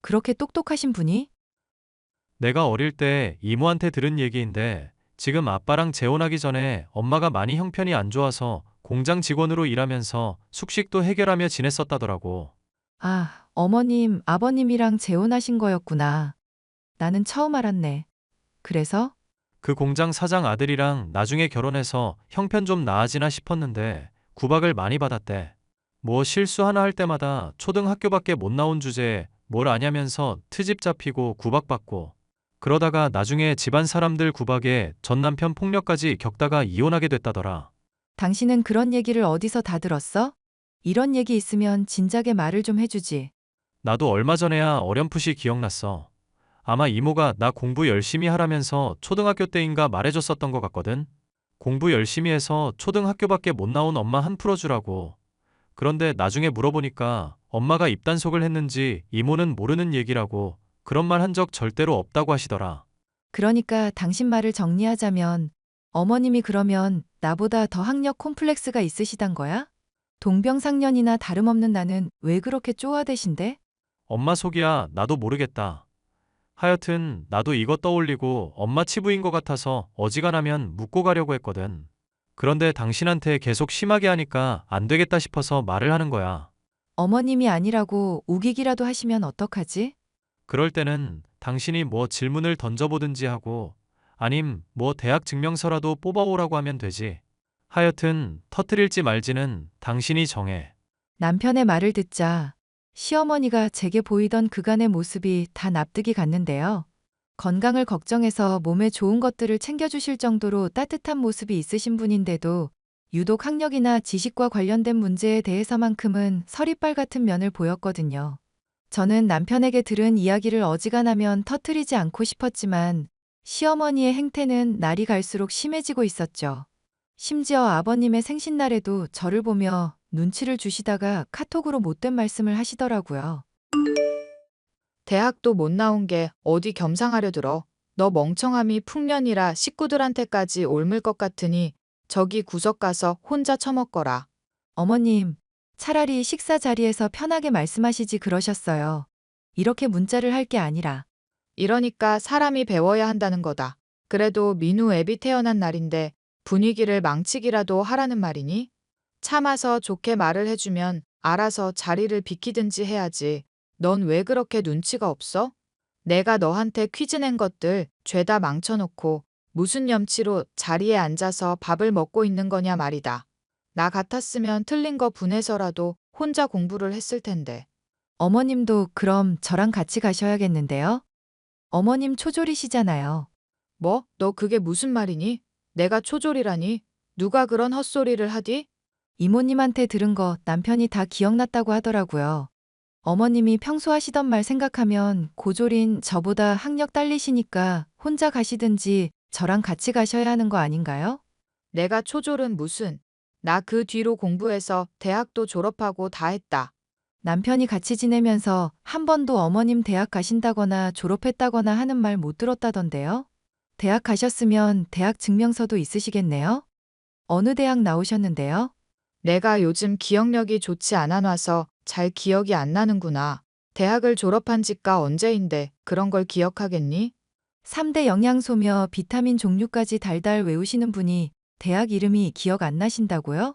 그렇게 똑똑하신 분이? 내가 어릴 때 이모한테 들은 얘기인데 지금 아빠랑 재혼하기 전에 엄마가 많이 형편이 안 좋아서 공장 직원으로 일하면서 숙식도 해결하며 지냈었다더라고. 아, 어머님, 아버님이랑 재혼하신 거였구나. 나는 처음 알았네. 그래서? 그 공장 사장 아들이랑 나중에 결혼해서 형편 좀 나아지나 싶었는데 구박을 많이 받았대. 뭐 실수 하나 할 때마다 초등학교밖에 못 나온 주제에 뭘 아냐면서 트집 잡히고 구박받고 그러다가 나중에 집안 사람들 구박에 전 남편 폭력까지 겪다가 이혼하게 됐다더라. 당신은 그런 얘기를 어디서 다 들었어? 이런 얘기 있으면 진작에 말을 좀 해주지. 나도 얼마 전에야 어렴풋이 기억났어. 아마 이모가 나 공부 열심히 하라면서 초등학교 때인가 말해줬었던 것 같거든. 공부 열심히 해서 초등학교밖에 못 나온 엄마 한 풀어주라고. 그런데 나중에 물어보니까 엄마가 입단속을 했는지 이모는 모르는 얘기라고 그런 말 한 적 절대로 없다고 하시더라. 그러니까 당신 말을 정리하자면 어머님이 그러면 나보다 더 학력 콤플렉스가 있으시단 거야? 동병상련이나 다름없는 나는 왜 그렇게 쪼아대신데? 엄마 속이야 나도 모르겠다. 하여튼 나도 이거 떠올리고 엄마 치부인 것 같아서 어지간하면 묻고 가려고 했거든. 그런데 당신한테 계속 심하게 하니까 안 되겠다 싶어서 말을 하는 거야. 어머님이 아니라고 우기기라도 하시면 어떡하지? 그럴 때는 당신이 뭐 질문을 던져보든지 하고 아님 뭐 대학 증명서라도 뽑아오라고 하면 되지. 하여튼 터트릴지 말지는 당신이 정해. 남편의 말을 듣자 시어머니가 제게 보이던 그간의 모습이 다 납득이 갔는데요. 건강을 걱정해서 몸에 좋은 것들을 챙겨주실 정도로 따뜻한 모습이 있으신 분인데도 유독 학력이나 지식과 관련된 문제에 대해서만큼은 서리빨 같은 면을 보였거든요. 저는 남편에게 들은 이야기를 어지간하면 터뜨리지 않고 싶었지만 시어머니의 행태는 날이 갈수록 심해지고 있었죠. 심지어 아버님의 생신날에도 저를 보며 눈치를 주시다가 카톡으로 못된 말씀을 하시더라고요. 대학도 못 나온 게 어디 겸상하려 들어. 너 멍청함이 풍년이라 식구들한테까지 옮을 것 같으니 저기 구석 가서 혼자 처먹거라. 어머님, 차라리 식사 자리에서 편하게 말씀하시지 그러셨어요. 이렇게 문자를 할 게 아니라. 이러니까 사람이 배워야 한다는 거다. 그래도 민우 애비 태어난 날인데 분위기를 망치기라도 하라는 말이니? 참아서 좋게 말을 해주면 알아서 자리를 비키든지 해야지. 넌 왜 그렇게 눈치가 없어? 내가 너한테 퀴즈 낸 것들 죄다 망쳐놓고 무슨 염치로 자리에 앉아서 밥을 먹고 있는 거냐 말이다. 나 같았으면 틀린 거 분해서라도 혼자 공부를 했을 텐데. 어머님도 그럼 저랑 같이 가셔야겠는데요? 어머님 초졸이시잖아요. 뭐? 너 그게 무슨 말이니? 내가 초졸이라니? 누가 그런 헛소리를 하디? 이모님한테 들은 거 남편이 다 기억났다고 하더라고요. 어머님이 평소 하시던 말 생각하면 고졸인 저보다 학력 딸리시니까 혼자 가시든지 저랑 같이 가셔야 하는 거 아닌가요? 내가 초졸은 무슨. 나 그 뒤로 공부해서 대학도 졸업하고 다 했다. 남편이 같이 지내면서 한 번도 어머님 대학 가신다거나 졸업했다거나 하는 말 못 들었다던데요? 대학 가셨으면 대학 증명서도 있으시겠네요? 어느 대학 나오셨는데요? 내가 요즘 기억력이 좋지 않아 놔서 잘 기억이 안 나는구나. 대학을 졸업한 지가 언제인데 그런 걸 기억하겠니? 3대 영양소며 비타민 종류까지 달달 외우시는 분이 대학 이름이 기억 안 나신다고요?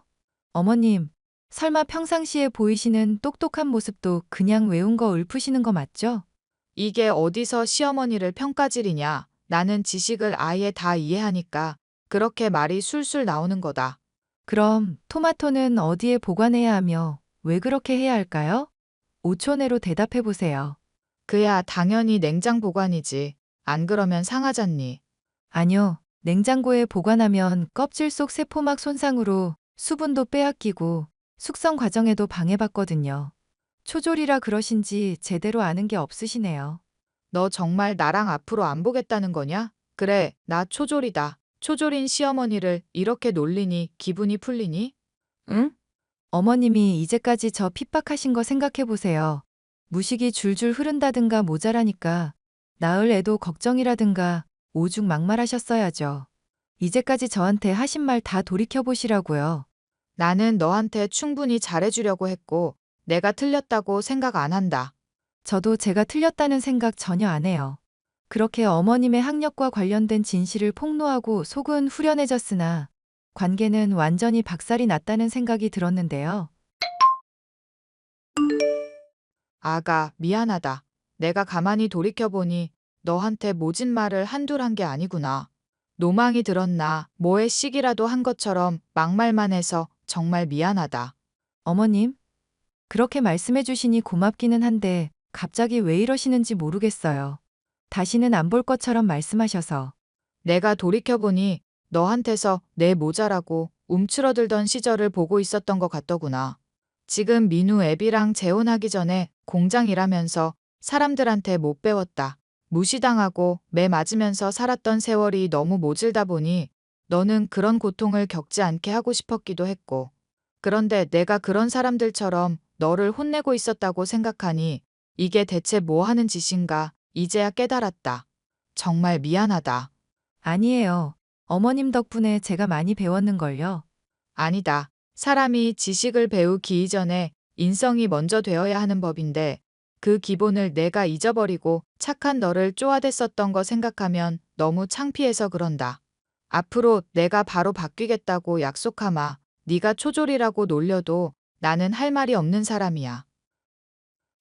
어머님, 설마 평상시에 보이시는 똑똑한 모습도 그냥 외운 거 읊으시는 거 맞죠? 이게 어디서 시어머니를 평가질이냐. 나는 지식을 아예 다 이해하니까 그렇게 말이 술술 나오는 거다. 그럼 토마토는 어디에 보관해야 하며 왜 그렇게 해야 할까요? 5초 내로 대답해 보세요. 그야 당연히 냉장 보관이지. 안 그러면 상하잖니. 아니요. 냉장고에 보관하면 껍질 속 세포막 손상으로 수분도 빼앗기고 숙성 과정에도 방해받거든요. 초졸이라 그러신지 제대로 아는 게 없으시네요. 너 정말 나랑 앞으로 안 보겠다는 거냐? 그래, 나 초졸이다. 초졸인 시어머니를 이렇게 놀리니 기분이 풀리니? 응? 어머님이 이제까지 저 핍박하신 거 생각해 보세요. 무식이 줄줄 흐른다든가 모자라니까 낳을 애도 걱정이라든가 오죽 막말하셨어야죠. 이제까지 저한테 하신 말 다 돌이켜 보시라고요. 나는 너한테 충분히 잘해주려고 했고, 내가 틀렸다고 생각 안 한다. 저도 제가 틀렸다는 생각 전혀 안 해요. 그렇게 어머님의 학력과 관련된 진실을 폭로하고 속은 후련해졌으나 관계는 완전히 박살이 났다는 생각이 들었는데요. 아가, 미안하다. 내가 가만히 돌이켜보니 너한테 모진 말을 한둘 한 게 아니구나. 노망이 들었나, 뭐에 시기라도 한 것처럼 막말만 해서 정말 미안하다. 어머님, 그렇게 말씀해 주시니 고맙기는 한데 갑자기 왜 이러시는지 모르겠어요. 다시는 안 볼 것처럼 말씀하셔서. 내가 돌이켜보니 너한테서 내 모자라고 움츠러들던 시절을 보고 있었던 것 같더구나. 지금 민우 애비랑 재혼하기 전에 공장 일하면서 사람들한테 못 배웠다. 무시당하고 매 맞으면서 살았던 세월이 너무 모질다 보니 너는 그런 고통을 겪지 않게 하고 싶었기도 했고. 그런데 내가 그런 사람들처럼 너를 혼내고 있었다고 생각하니 이게 대체 뭐 하는 짓인가 이제야 깨달았다. 정말 미안하다. 아니에요. 어머님 덕분에 제가 많이 배웠는걸요. 아니다. 사람이 지식을 배우기 이전에 인성이 먼저 되어야 하는 법인데 그 기본을 내가 잊어버리고 착한 너를 쪼아댔었던 거 생각하면 너무 창피해서 그런다. 앞으로 내가 바로 바뀌겠다고 약속하마. 네가 초졸이라고 놀려도 나는 할 말이 없는 사람이야.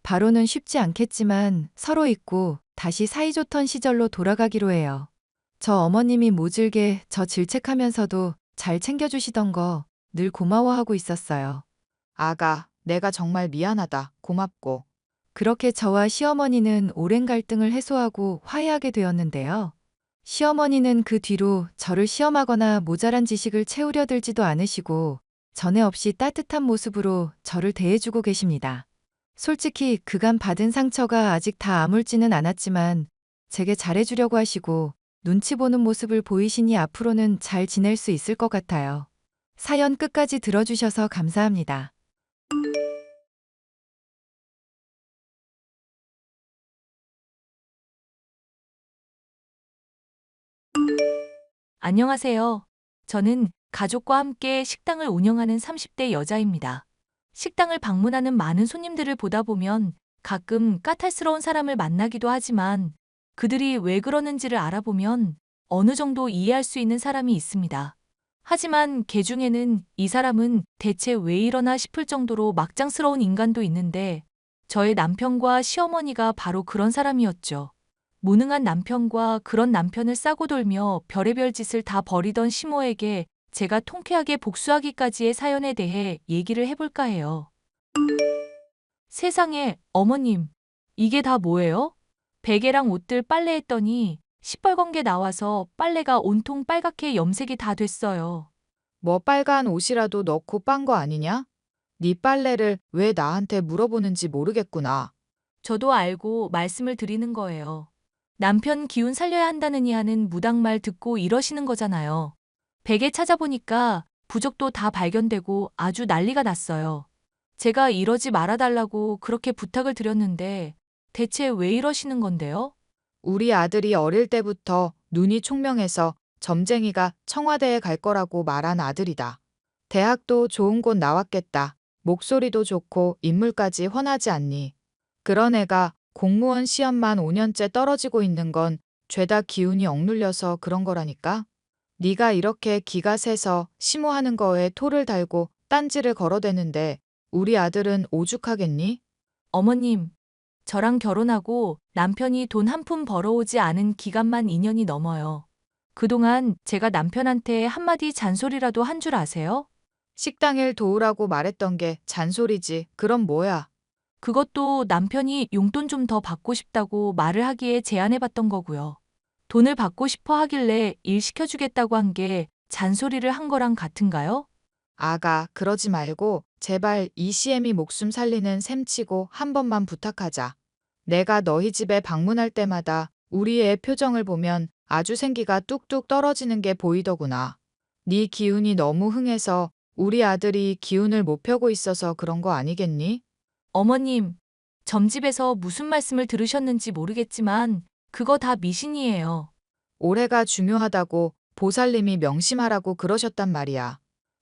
바로는 쉽지 않겠지만 서로 잊고 다시 사이좋던 시절로 돌아가기로 해요. 저 어머님이 모질게 저 질책하면서도 잘 챙겨주시던 거 늘 고마워하고 있었어요. 아가, 내가 정말 미안하다. 고맙고. 그렇게 저와 시어머니는 오랜 갈등을 해소하고 화해하게 되었는데요. 시어머니는 그 뒤로 저를 시험하거나 모자란 지식을 채우려 들지도 않으시고 전에 없이 따뜻한 모습으로 저를 대해주고 계십니다. 솔직히 그간 받은 상처가 아직 다 아물지는 않았지만 제게 잘해주려고 하시고 눈치 보는 모습을 보이시니 앞으로는 잘 지낼 수 있을 것 같아요. 사연 끝까지 들어주셔서 감사합니다. 안녕하세요. 저는 가족과 함께 식당을 운영하는 30대 여자입니다. 식당을 방문하는 많은 손님들을 보다 보면 가끔 까탈스러운 사람을 만나기도 하지만 그들이 왜 그러는지를 알아보면 어느 정도 이해할 수 있는 사람이 있습니다. 하지만 개 중에는 이 사람은 대체 왜 이러나 싶을 정도로 막장스러운 인간도 있는데 저의 남편과 시어머니가 바로 그런 사람이었죠. 무능한 남편과 그런 남편을 싸고 돌며 별의별 짓을 다 벌이던 시모에게 제가 통쾌하게 복수하기까지의 사연에 대해 얘기를 해볼까 해요. 세상에, 어머님, 이게 다 뭐예요? 베개랑 옷들 빨래했더니 시뻘건 게 나와서 빨래가 온통 빨갛게 염색이 다 됐어요. 뭐 빨간 옷이라도 넣고 빤 거 아니냐? 네 빨래를 왜 나한테 물어보는지 모르겠구나. 저도 알고 말씀을 드리는 거예요. 남편 기운 살려야 한다느니 하는 무당말 듣고 이러시는 거잖아요. 베개 찾아보니까 부적도 다 발견되고 아주 난리가 났어요. 제가 이러지 말아달라고 그렇게 부탁을 드렸는데 대체 왜 이러시는 건데요? 우리 아들이 어릴 때부터 눈이 총명해서 점쟁이가 청와대에 갈 거라고 말한 아들이다. 대학도 좋은 곳 나왔겠다. 목소리도 좋고 인물까지 훤하지 않니. 그런 애가 공무원 시험만 5년째 떨어지고 있는 건 죄다 기운이 억눌려서 그런 거라니까. 네가 이렇게 기가 세서 심호하는 거에 토를 달고 딴지를 걸어대는데 우리 아들은 오죽하겠니? 어머님, 저랑 결혼하고 남편이 돈 한 푼 벌어오지 않은 기간만 2년이 넘어요. 그동안 제가 남편한테 한마디 잔소리라도 한 줄 아세요? 식당 일 도우라고 말했던 게 잔소리지. 그럼 뭐야? 그것도 남편이 용돈 좀 더 받고 싶다고 말을 하기에 제안해봤던 거고요. 돈을 받고 싶어 하길래 일 시켜주겠다고 한 게 잔소리를 한 거랑 같은가요? 아가, 그러지 말고 제발 이 시애미 목숨 살리는 셈 치고 한 번만 부탁하자. 내가 너희 집에 방문할 때마다 우리 애 표정을 보면 아주 생기가 뚝뚝 떨어지는 게 보이더구나. 네 기운이 너무 흥해서 우리 아들이 기운을 못 펴고 있어서 그런 거 아니겠니? 어머님, 점집에서 무슨 말씀을 들으셨는지 모르겠지만 그거 다 미신이에요. 올해가 중요하다고 보살님이 명심하라고 그러셨단 말이야.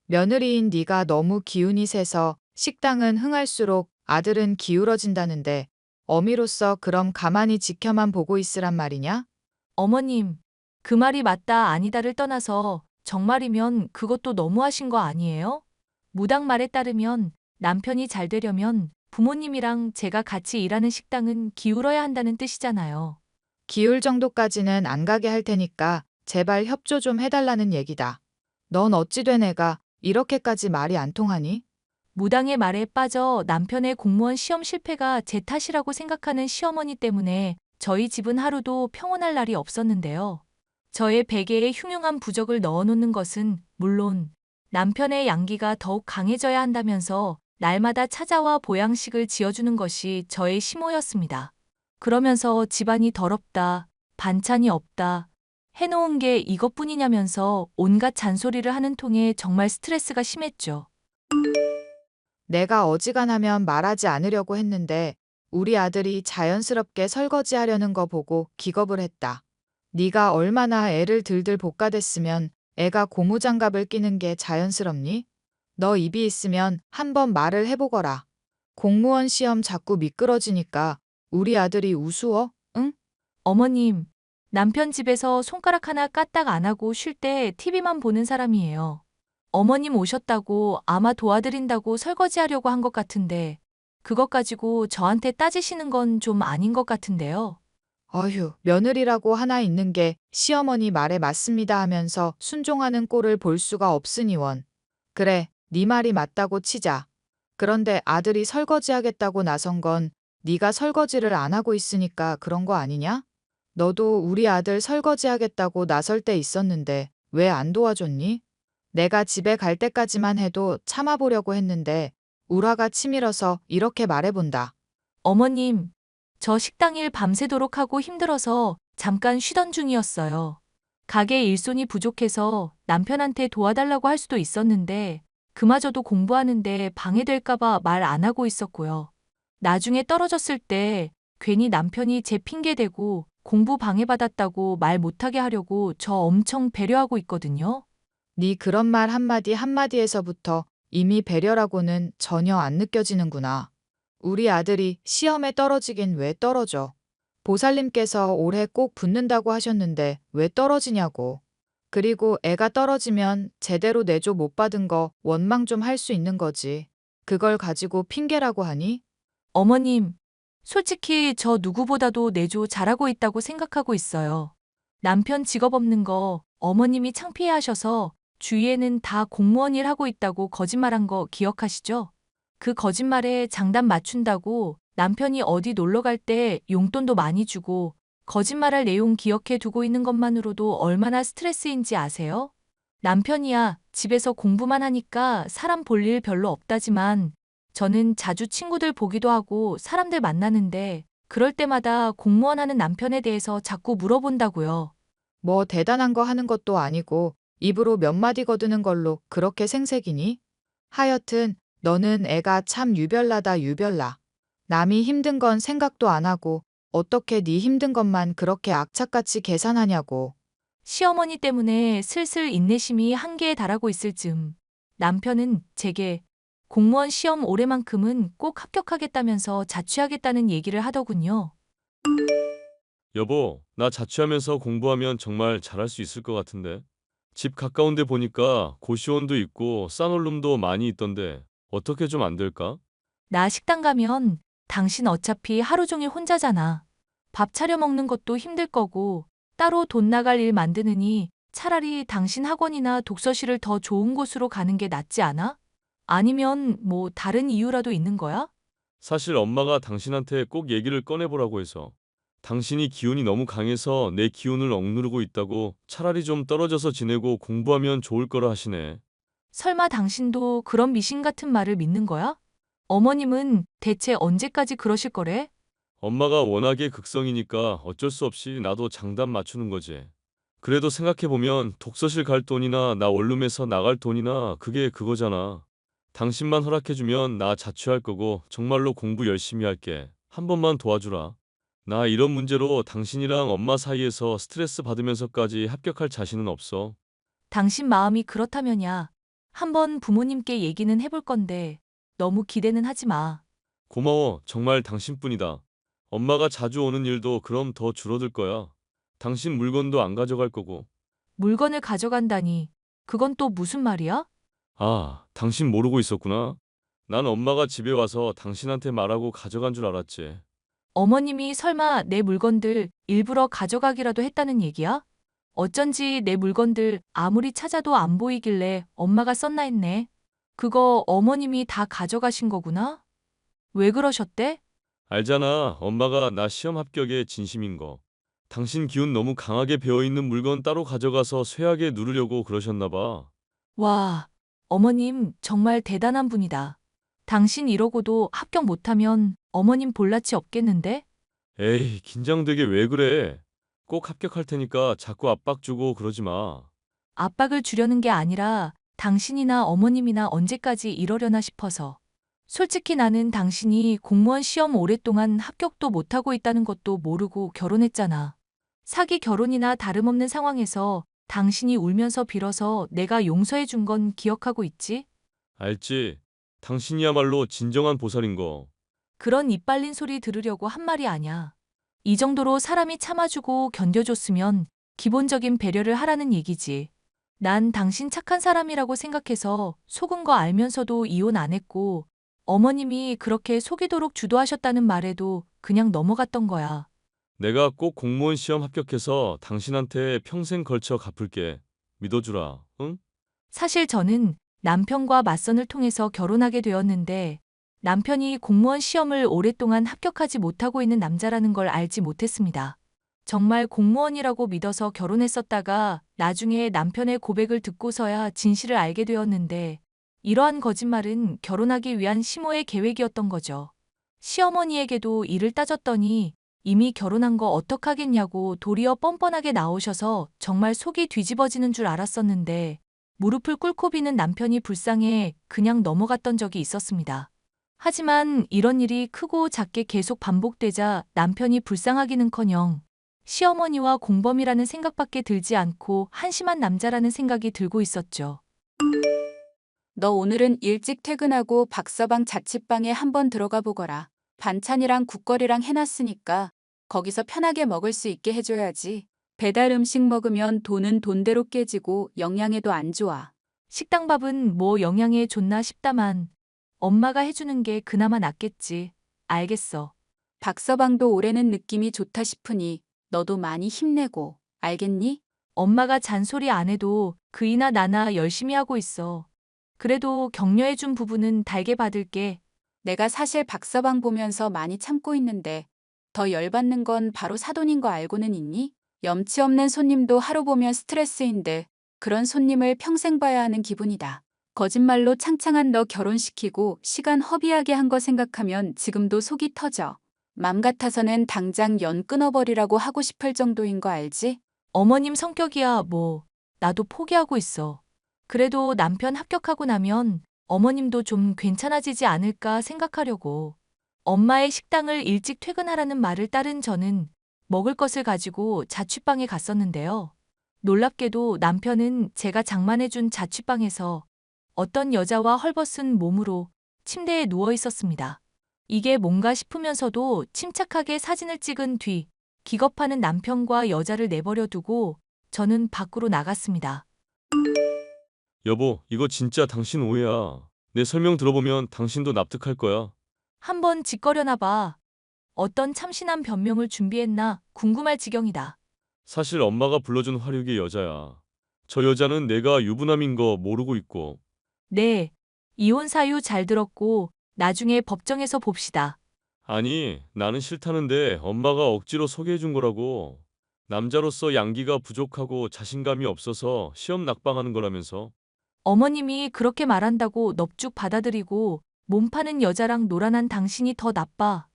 며느리인 네가 너무 기운이 세서 식당은 흥할수록 아들은 기울어진다는데 어미로서 그럼 가만히 지켜만 보고 있으란 말이냐? 어머님, 그 말이 맞다 아니다를 떠나서 정말이면 그것도 너무하신 거 아니에요? 무당 말에 따르면 남편이 잘 되려면 부모님이랑 제가 같이 일하는 식당은 기울어야 한다는 뜻이잖아요. 기울 정도까지는 안 가게 할 테니까 제발 협조 좀 해달라는 얘기다. 넌 어찌 된 애가 이렇게까지 말이 안 통하니? 무당의 말에 빠져 남편의 공무원 시험 실패가 제 탓이라고 생각하는 시어머니 때문에 저희 집은 하루도 평온할 날이 없었는데요. 저의 베개에 흉흉한 부적을 넣어놓는 것은 물론 남편의 양기가 더욱 강해져야 한다면서 날마다 찾아와 보양식을 지어주는 것이 저의 심호였습니다. 그러면서 집안이 더럽다, 반찬이 없다, 해놓은 게 이것뿐이냐면서 온갖 잔소리를 하는 통에 정말 스트레스가 심했죠. 내가 어지간하면 말하지 않으려고 했는데 우리 아들이 자연스럽게 설거지하려는 거 보고 기겁을 했다. 네가 얼마나 애를 들들 볶아댔으면 애가 고무장갑을 끼는 게 자연스럽니? 너 입이 있으면 한번 말을 해보거라. 공무원 시험 자꾸 미끄러지니까 우리 아들이 우스워? 응? 어머님, 남편 집에서 손가락 하나 까딱 안 하고 쉴 때 TV만 보는 사람이에요. 어머님 오셨다고 아마 도와드린다고 설거지하려고 한 것 같은데 그것 가지고 저한테 따지시는 건 좀 아닌 것 같은데요. 어휴, 며느리라고 하나 있는 게 시어머니 말에 맞습니다 하면서 순종하는 꼴을 볼 수가 없으니 원. 그래, 네 말이 맞다고 치자. 그런데 아들이 설거지하겠다고 나선 건 네가 설거지를 안 하고 있으니까 그런 거 아니냐? 너도 우리 아들 설거지하겠다고 나설 때 있었는데 왜 안 도와줬니? 내가 집에 갈 때까지만 해도 참아보려고 했는데 울화가 치밀어서 이렇게 말해본다. 어머님, 저 식당 일 밤새도록 하고 힘들어서 잠깐 쉬던 중이었어요. 가게 일손이 부족해서 남편한테 도와달라고 할 수도 있었는데 그마저도 공부하는데 방해될까봐 말 안 하고 있었고요. 나중에 떨어졌을 때 괜히 남편이 제 핑계대고 공부 방해받았다고 말 못하게 하려고 저 엄청 배려하고 있거든요. 네 그런 말 한마디 한마디에서부터 이미 배려라고는 전혀 안 느껴지는구나. 우리 아들이 시험에 떨어지긴 왜 떨어져? 보살님께서 올해 꼭 붙는다고 하셨는데 왜 떨어지냐고. 그리고 애가 떨어지면 제대로 내조 못 받은 거 원망 좀 할 수 있는 거지. 그걸 가지고 핑계라고 하니? 어머님, 솔직히 저 누구보다도 내조 잘하고 있다고 생각하고 있어요. 남편 직업 없는 거 어머님이 창피해 하셔서 주위에는 다 공무원 일 하고 있다고 거짓말한 거 기억하시죠? 그 거짓말에 장단 맞춘다고 남편이 어디 놀러 갈 때 용돈도 많이 주고 거짓말할 내용 기억해 두고 있는 것만으로도 얼마나 스트레스인지 아세요? 남편이야 집에서 공부만 하니까 사람 볼 일 별로 없다지만 저는 자주 친구들 보기도 하고 사람들 만나는데 그럴 때마다 공무원 하는 남편에 대해서 자꾸 물어본다고요. 뭐 대단한 거 하는 것도 아니고 입으로 몇 마디 거드는 걸로 그렇게 생색이니? 하여튼 너는 애가 참 유별나다 유별나. 남이 힘든 건 생각도 안 하고 어떻게 네 힘든 것만 그렇게 악착같이 계산하냐고. 시어머니 때문에 슬슬 인내심이 한계에 달하고 있을 즈음 남편은 제게 공무원 시험 올해만큼은 꼭 합격하겠다면서 자취하겠다는 얘기를 하더군요. 여보, 나 자취하면서 공부하면 정말 잘할 수 있을 것 같은데. 집 가까운 데 보니까 고시원도 있고 싸놀룸도 많이 있던데 어떻게 좀 안 될까? 나 식당 가면 당신 어차피 하루 종일 혼자잖아. 밥 차려 먹는 것도 힘들 거고 따로 돈 나갈 일 만드느니 차라리 당신 학원이나 독서실을 더 좋은 곳으로 가는 게 낫지 않아? 아니면 뭐 다른 이유라도 있는 거야? 사실 엄마가 당신한테 꼭 얘기를 꺼내보라고 해서. 당신이 기운이 너무 강해서 내 기운을 억누르고 있다고 차라리 좀 떨어져서 지내고 공부하면 좋을 거라 하시네. 설마 당신도 그런 미신 같은 말을 믿는 거야? 어머님은 대체 언제까지 그러실 거래? 엄마가 워낙에 극성이니까 어쩔 수 없이 나도 장단 맞추는 거지. 그래도 생각해보면 독서실 갈 돈이나 나 원룸에서 나갈 돈이나 그게 그거잖아. 당신만 허락해주면 나 자취할 거고 정말로 공부 열심히 할게. 한 번만 도와주라. 나 이런 문제로 당신이랑 엄마 사이에서 스트레스 받으면서까지 합격할 자신은 없어. 당신 마음이 그렇다면야 한번 부모님께 얘기는 해볼 건데 너무 기대는 하지 마. 고마워. 정말 당신뿐이다. 엄마가 자주 오는 일도 그럼 더 줄어들 거야. 당신 물건도 안 가져갈 거고. 물건을 가져간다니. 그건 또 무슨 말이야? 아, 당신 모르고 있었구나. 난 엄마가 집에 와서 당신한테 말하고 가져간 줄 알았지. 어머님이 설마 내 물건들 일부러 가져가기라도 했다는 얘기야? 어쩐지 내 물건들 아무리 찾아도 안 보이길래 엄마가 썼나 했네. 그거 어머님이 다 가져가신 거구나? 왜 그러셨대? 알잖아. 엄마가 나 시험 합격에 진심인 거. 당신 기운 너무 강하게 배어있는 물건 따로 가져가서 쇠하게 누르려고 그러셨나 봐. 와, 어머님 정말 대단한 분이다. 당신 이러고도 합격 못하면 어머님 볼낯이 없겠는데? 에이, 긴장되게 왜 그래? 꼭 합격할 테니까 자꾸 압박 주고 그러지 마. 압박을 주려는 게 아니라 당신이나 어머님이나 언제까지 이러려나 싶어서. 솔직히 나는 당신이 공무원 시험 오랫동안 합격도 못하고 있다는 것도 모르고 결혼했잖아. 사기 결혼이나 다름없는 상황에서 당신이 울면서 빌어서 내가 용서해 준 건 기억하고 있지? 알지? 당신이야말로 진정한 보살인 거. 그런 입 발린 소리 들으려고 한 말이 아냐. 이 정도로 사람이 참아주고 견뎌줬으면 기본적인 배려를 하라는 얘기지. 난 당신 착한 사람이라고 생각해서 속은 거 알면서도 이혼 안 했고 어머님이 그렇게 속이도록 주도하셨다는 말에도 그냥 넘어갔던 거야. 내가 꼭 공무원 시험 합격해서 당신한테 평생 걸쳐 갚을게. 믿어주라, 응? 사실 저는 남편과 맞선을 통해서 결혼하게 되었는데 남편이 공무원 시험을 오랫동안 합격하지 못하고 있는 남자라는 걸 알지 못했습니다. 정말 공무원이라고 믿어서 결혼했었다가 나중에 남편의 고백을 듣고서야 진실을 알게 되었는데 이러한 거짓말은 결혼하기 위한 시모의 계획이었던 거죠. 시어머니에게도 이를 따졌더니 이미 결혼한 거 어떡하겠냐고 도리어 뻔뻔하게 나오셔서 정말 속이 뒤집어지는 줄 알았었는데 무릎을 꿇고 비는 남편이 불쌍해 그냥 넘어갔던 적이 있었습니다. 하지만 이런 일이 크고 작게 계속 반복되자 남편이 불쌍하기는커녕 시어머니와 공범이라는 생각밖에 들지 않고 한심한 남자라는 생각이 들고 있었죠. 너 오늘은 일찍 퇴근하고 박서방 자취방에 한번 들어가 보거라. 반찬이랑 국거리랑 해놨으니까 거기서 편하게 먹을 수 있게 해줘야지. 배달 음식 먹으면 돈은 돈대로 깨지고 영양에도 안 좋아. 식당 밥은 뭐 영양에 좋나 싶다만 엄마가 해주는 게 그나마 낫겠지. 알겠어. 박서방도 올해는 느낌이 좋다 싶으니 너도 많이 힘내고. 알겠니? 엄마가 잔소리 안 해도 그이나 나나 열심히 하고 있어. 그래도 격려해준 부분은 달게 받을게. 내가 사실 박서방 보면서 많이 참고 있는데 더 열받는 건 바로 사돈인 거 알고는 있니? 염치 없는 손님도 하루 보면 스트레스인데 그런 손님을 평생 봐야 하는 기분이다. 거짓말로 창창한 너 결혼시키고 시간 허비하게 한 거 생각하면 지금도 속이 터져. 맘 같아서는 당장 연 끊어버리라고 하고 싶을 정도인 거 알지? 어머님 성격이야 뭐 나도 포기하고 있어. 그래도 남편 합격하고 나면 어머님도 좀 괜찮아지지 않을까 생각하려고. 엄마의 식당을 일찍 퇴근하라는 말을 따른 저는 먹을 것을 가지고 자취방에 갔었는데요. 놀랍게도 남편은 제가 장만해준 자취방에서 어떤 여자와 헐벗은 몸으로 침대에 누워 있었습니다. 이게 뭔가 싶으면서도 침착하게 사진을 찍은 뒤 기겁하는 남편과 여자를 내버려 두고 저는 밖으로 나갔습니다. 여보, 이거 진짜 당신 오해야. 내 설명 들어보면 당신도 납득할 거야. 한번 짓거려나 봐. 어떤 참신한 변명을 준비했나 궁금할 지경이다. 사실 엄마가 불러준 화류계 여자야. 저 여자는 내가 유부남인 거 모르고 있고. 네, 이혼 사유 잘 들었고 나중에 법정에서 봅시다. 아니, 나는 싫다는데 엄마가 억지로 소개해준 거라고. 남자로서 양기가 부족하고 자신감이 없어서 시험 낙방하는 거라면서. 어머님이 그렇게 말한다고 넙죽 받아들이고 몸 파는 여자랑 놀아난 당신이 더 나빠.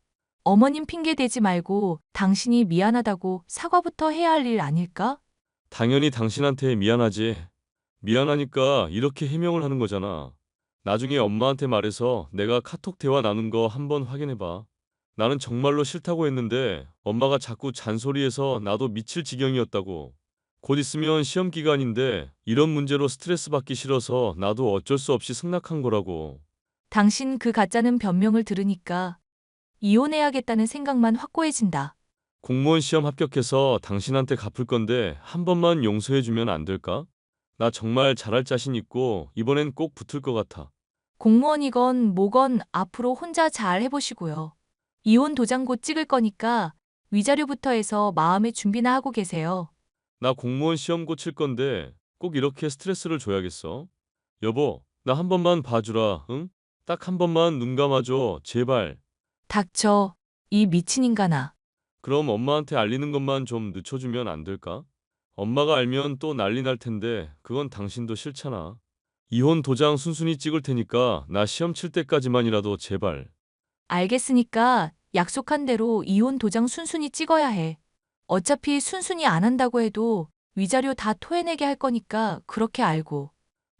어머님 핑계 대지 말고 당신이 미안하다고 사과부터 해야 할 일 아닐까? 당연히 당신한테 미안하지. 미안하니까 이렇게 해명을 하는 거잖아. 나중에 엄마한테 말해서 내가 카톡 대화 나눈 거 한번 확인해봐. 나는 정말로 싫다고 했는데 엄마가 자꾸 잔소리해서 나도 미칠 지경이었다고. 곧 있으면 시험 기간인데 이런 문제로 스트레스 받기 싫어서 나도 어쩔 수 없이 승낙한 거라고. 당신 그 가짜는 변명을 들으니까 이혼해야겠다는 생각만 확고해진다. 공무원 시험 합격해서 당신한테 갚을 건데 한 번만 용서해주면 안 될까? 나 정말 잘할 자신 있고 이번엔 꼭 붙을 것 같아. 공무원이건 뭐건 앞으로 혼자 잘 해보시고요. 이혼 도장 곧 찍을 거니까 위자료부터 해서 마음의 준비나 하고 계세요. 나 공무원 시험 고칠 건데 꼭 이렇게 스트레스를 줘야겠어? 여보, 나 한 번만 봐주라, 응? 딱 한 번만 눈 감아줘, 제발. 닥쳐, 이 미친 인간아. 그럼 엄마한테 알리는 것만 좀 늦춰주면 안 될까? 엄마가 알면 또 난리 날 텐데 그건 당신도 싫잖아. 이혼 도장 순순히 찍을 테니까 나 시험 칠 때까지만이라도 제발. 알겠으니까 약속한 대로 이혼 도장 순순히 찍어야 해. 어차피 순순히 안 한다고 해도 위자료 다 토해내게 할 거니까 그렇게 알고.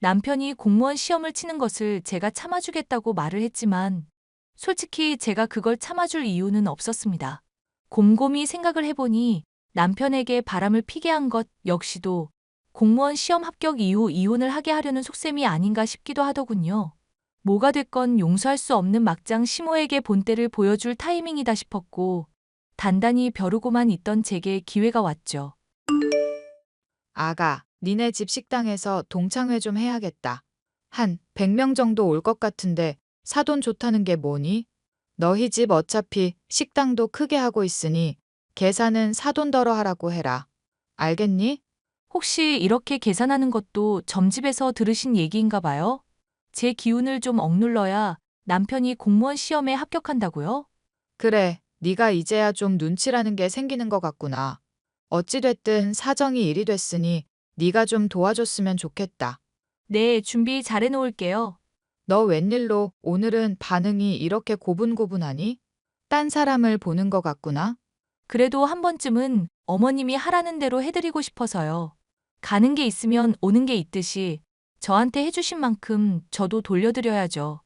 남편이 공무원 시험을 치는 것을 제가 참아주겠다고 말을 했지만 솔직히 제가 그걸 참아줄 이유는 없었습니다. 곰곰이 생각을 해보니 남편에게 바람을 피게 한 것 역시도 공무원 시험 합격 이후 이혼을 하게 하려는 속셈이 아닌가 싶기도 하더군요. 뭐가 됐건 용서할 수 없는 막장 시모에게 본때를 보여줄 타이밍이다 싶었고 단단히 벼르고만 있던 제게 기회가 왔죠. 아가, 니네 집 식당에서 동창회 좀 해야겠다. 한 100명 정도 올 것 같은데 사돈 좋다는 게 뭐니? 너희 집 어차피 식당도 크게 하고 있으니 계산은 사돈더러 하라고 해라. 알겠니? 혹시 이렇게 계산하는 것도 점집에서 들으신 얘기인가 봐요? 제 기운을 좀 억눌러야 남편이 공무원 시험에 합격한다고요? 그래, 네가 이제야 좀 눈치라는 게 생기는 것 같구나. 어찌됐든 사정이 일이 됐으니 네가 좀 도와줬으면 좋겠다. 네, 준비 잘 해놓을게요. 너 웬일로 오늘은 반응이 이렇게 고분고분하니? 딴 사람을 보는 것 같구나. 그래도 한 번쯤은 어머님이 하라는 대로 해드리고 싶어서요. 가는 게 있으면 오는 게 있듯이 저한테 해주신 만큼 저도 돌려드려야죠.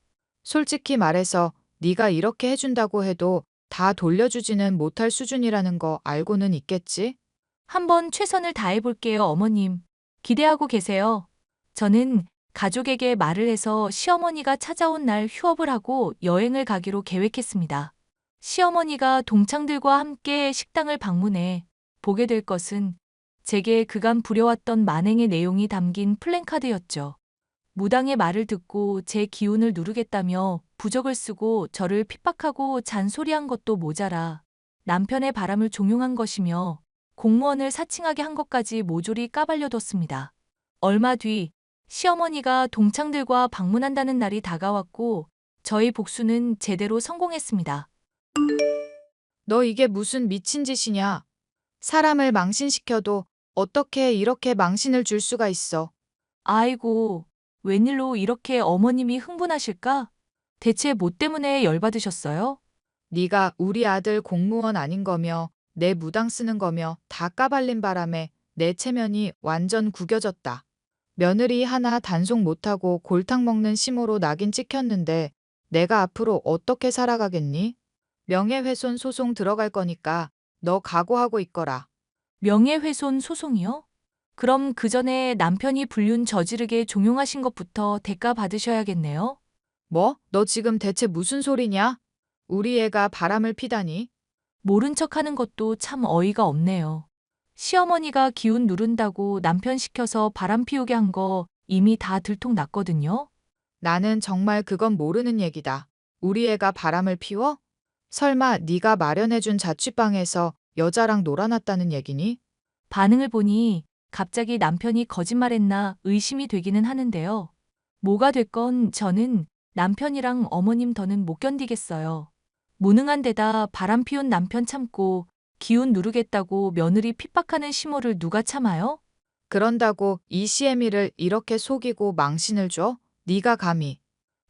솔직히 말해서 네가 이렇게 해준다고 해도 다 돌려주지는 못할 수준이라는 거 알고는 있겠지? 한번 최선을 다해볼게요, 어머님. 기대하고 계세요. 저는 가족에게 말을 해서 시어머니가 찾아온 날 휴업을 하고 여행을 가기로 계획했습니다. 시어머니가 동창들과 함께 식당을 방문해 보게 될 것은 제게 그간 부려왔던 만행의 내용이 담긴 플랜카드였죠. 무당의 말을 듣고 제 기운을 누르겠다며 부적을 쓰고 저를 핍박하고 잔소리한 것도 모자라 남편의 바람을 종용한 것이며 공무원을 사칭하게 한 것까지 모조리 까발려뒀습니다. 얼마 뒤 시어머니가 동창들과 방문한다는 날이 다가왔고 저희 복수는 제대로 성공했습니다. 너 이게 무슨 미친 짓이냐? 사람을 망신시켜도 어떻게 이렇게 망신을 줄 수가 있어? 아이고, 웬일로 이렇게 어머님이 흥분하실까? 대체 뭐 때문에 열받으셨어요? 네가 우리 아들 공무원 아닌 거며 내 무당 쓰는 거며 다 까발린 바람에 내 체면이 완전 구겨졌다. 며느리 하나 단속 못하고 골탕 먹는 심으로 낙인 찍혔는데 내가 앞으로 어떻게 살아가겠니? 명예훼손 소송 들어갈 거니까 너 각오하고 있거라. 명예훼손 소송이요? 그럼 그 전에 남편이 불륜 저지르게 종용하신 것부터 대가 받으셔야겠네요? 뭐? 너 지금 대체 무슨 소리냐? 우리 애가 바람을 피다니? 모른 척 하는 것도 참 어이가 없네요. 시어머니가 기운 누른다고 남편 시켜서 바람 피우게 한 거 이미 다 들통났거든요? 나는 정말 그건 모르는 얘기다. 우리 애가 바람을 피워? 설마 네가 마련해준 자취방에서 여자랑 놀아났다는 얘기니? 반응을 보니 갑자기 남편이 거짓말했나 의심이 되기는 하는데요. 뭐가 됐건 저는 남편이랑 어머님 더는 못 견디겠어요. 무능한 데다 바람 피운 남편 참고 기운 누르겠다고 며느리 핍박하는 시모를 누가 참아요? 그런다고 이 시애미를 이렇게 속이고 망신을 줘? 네가 감히.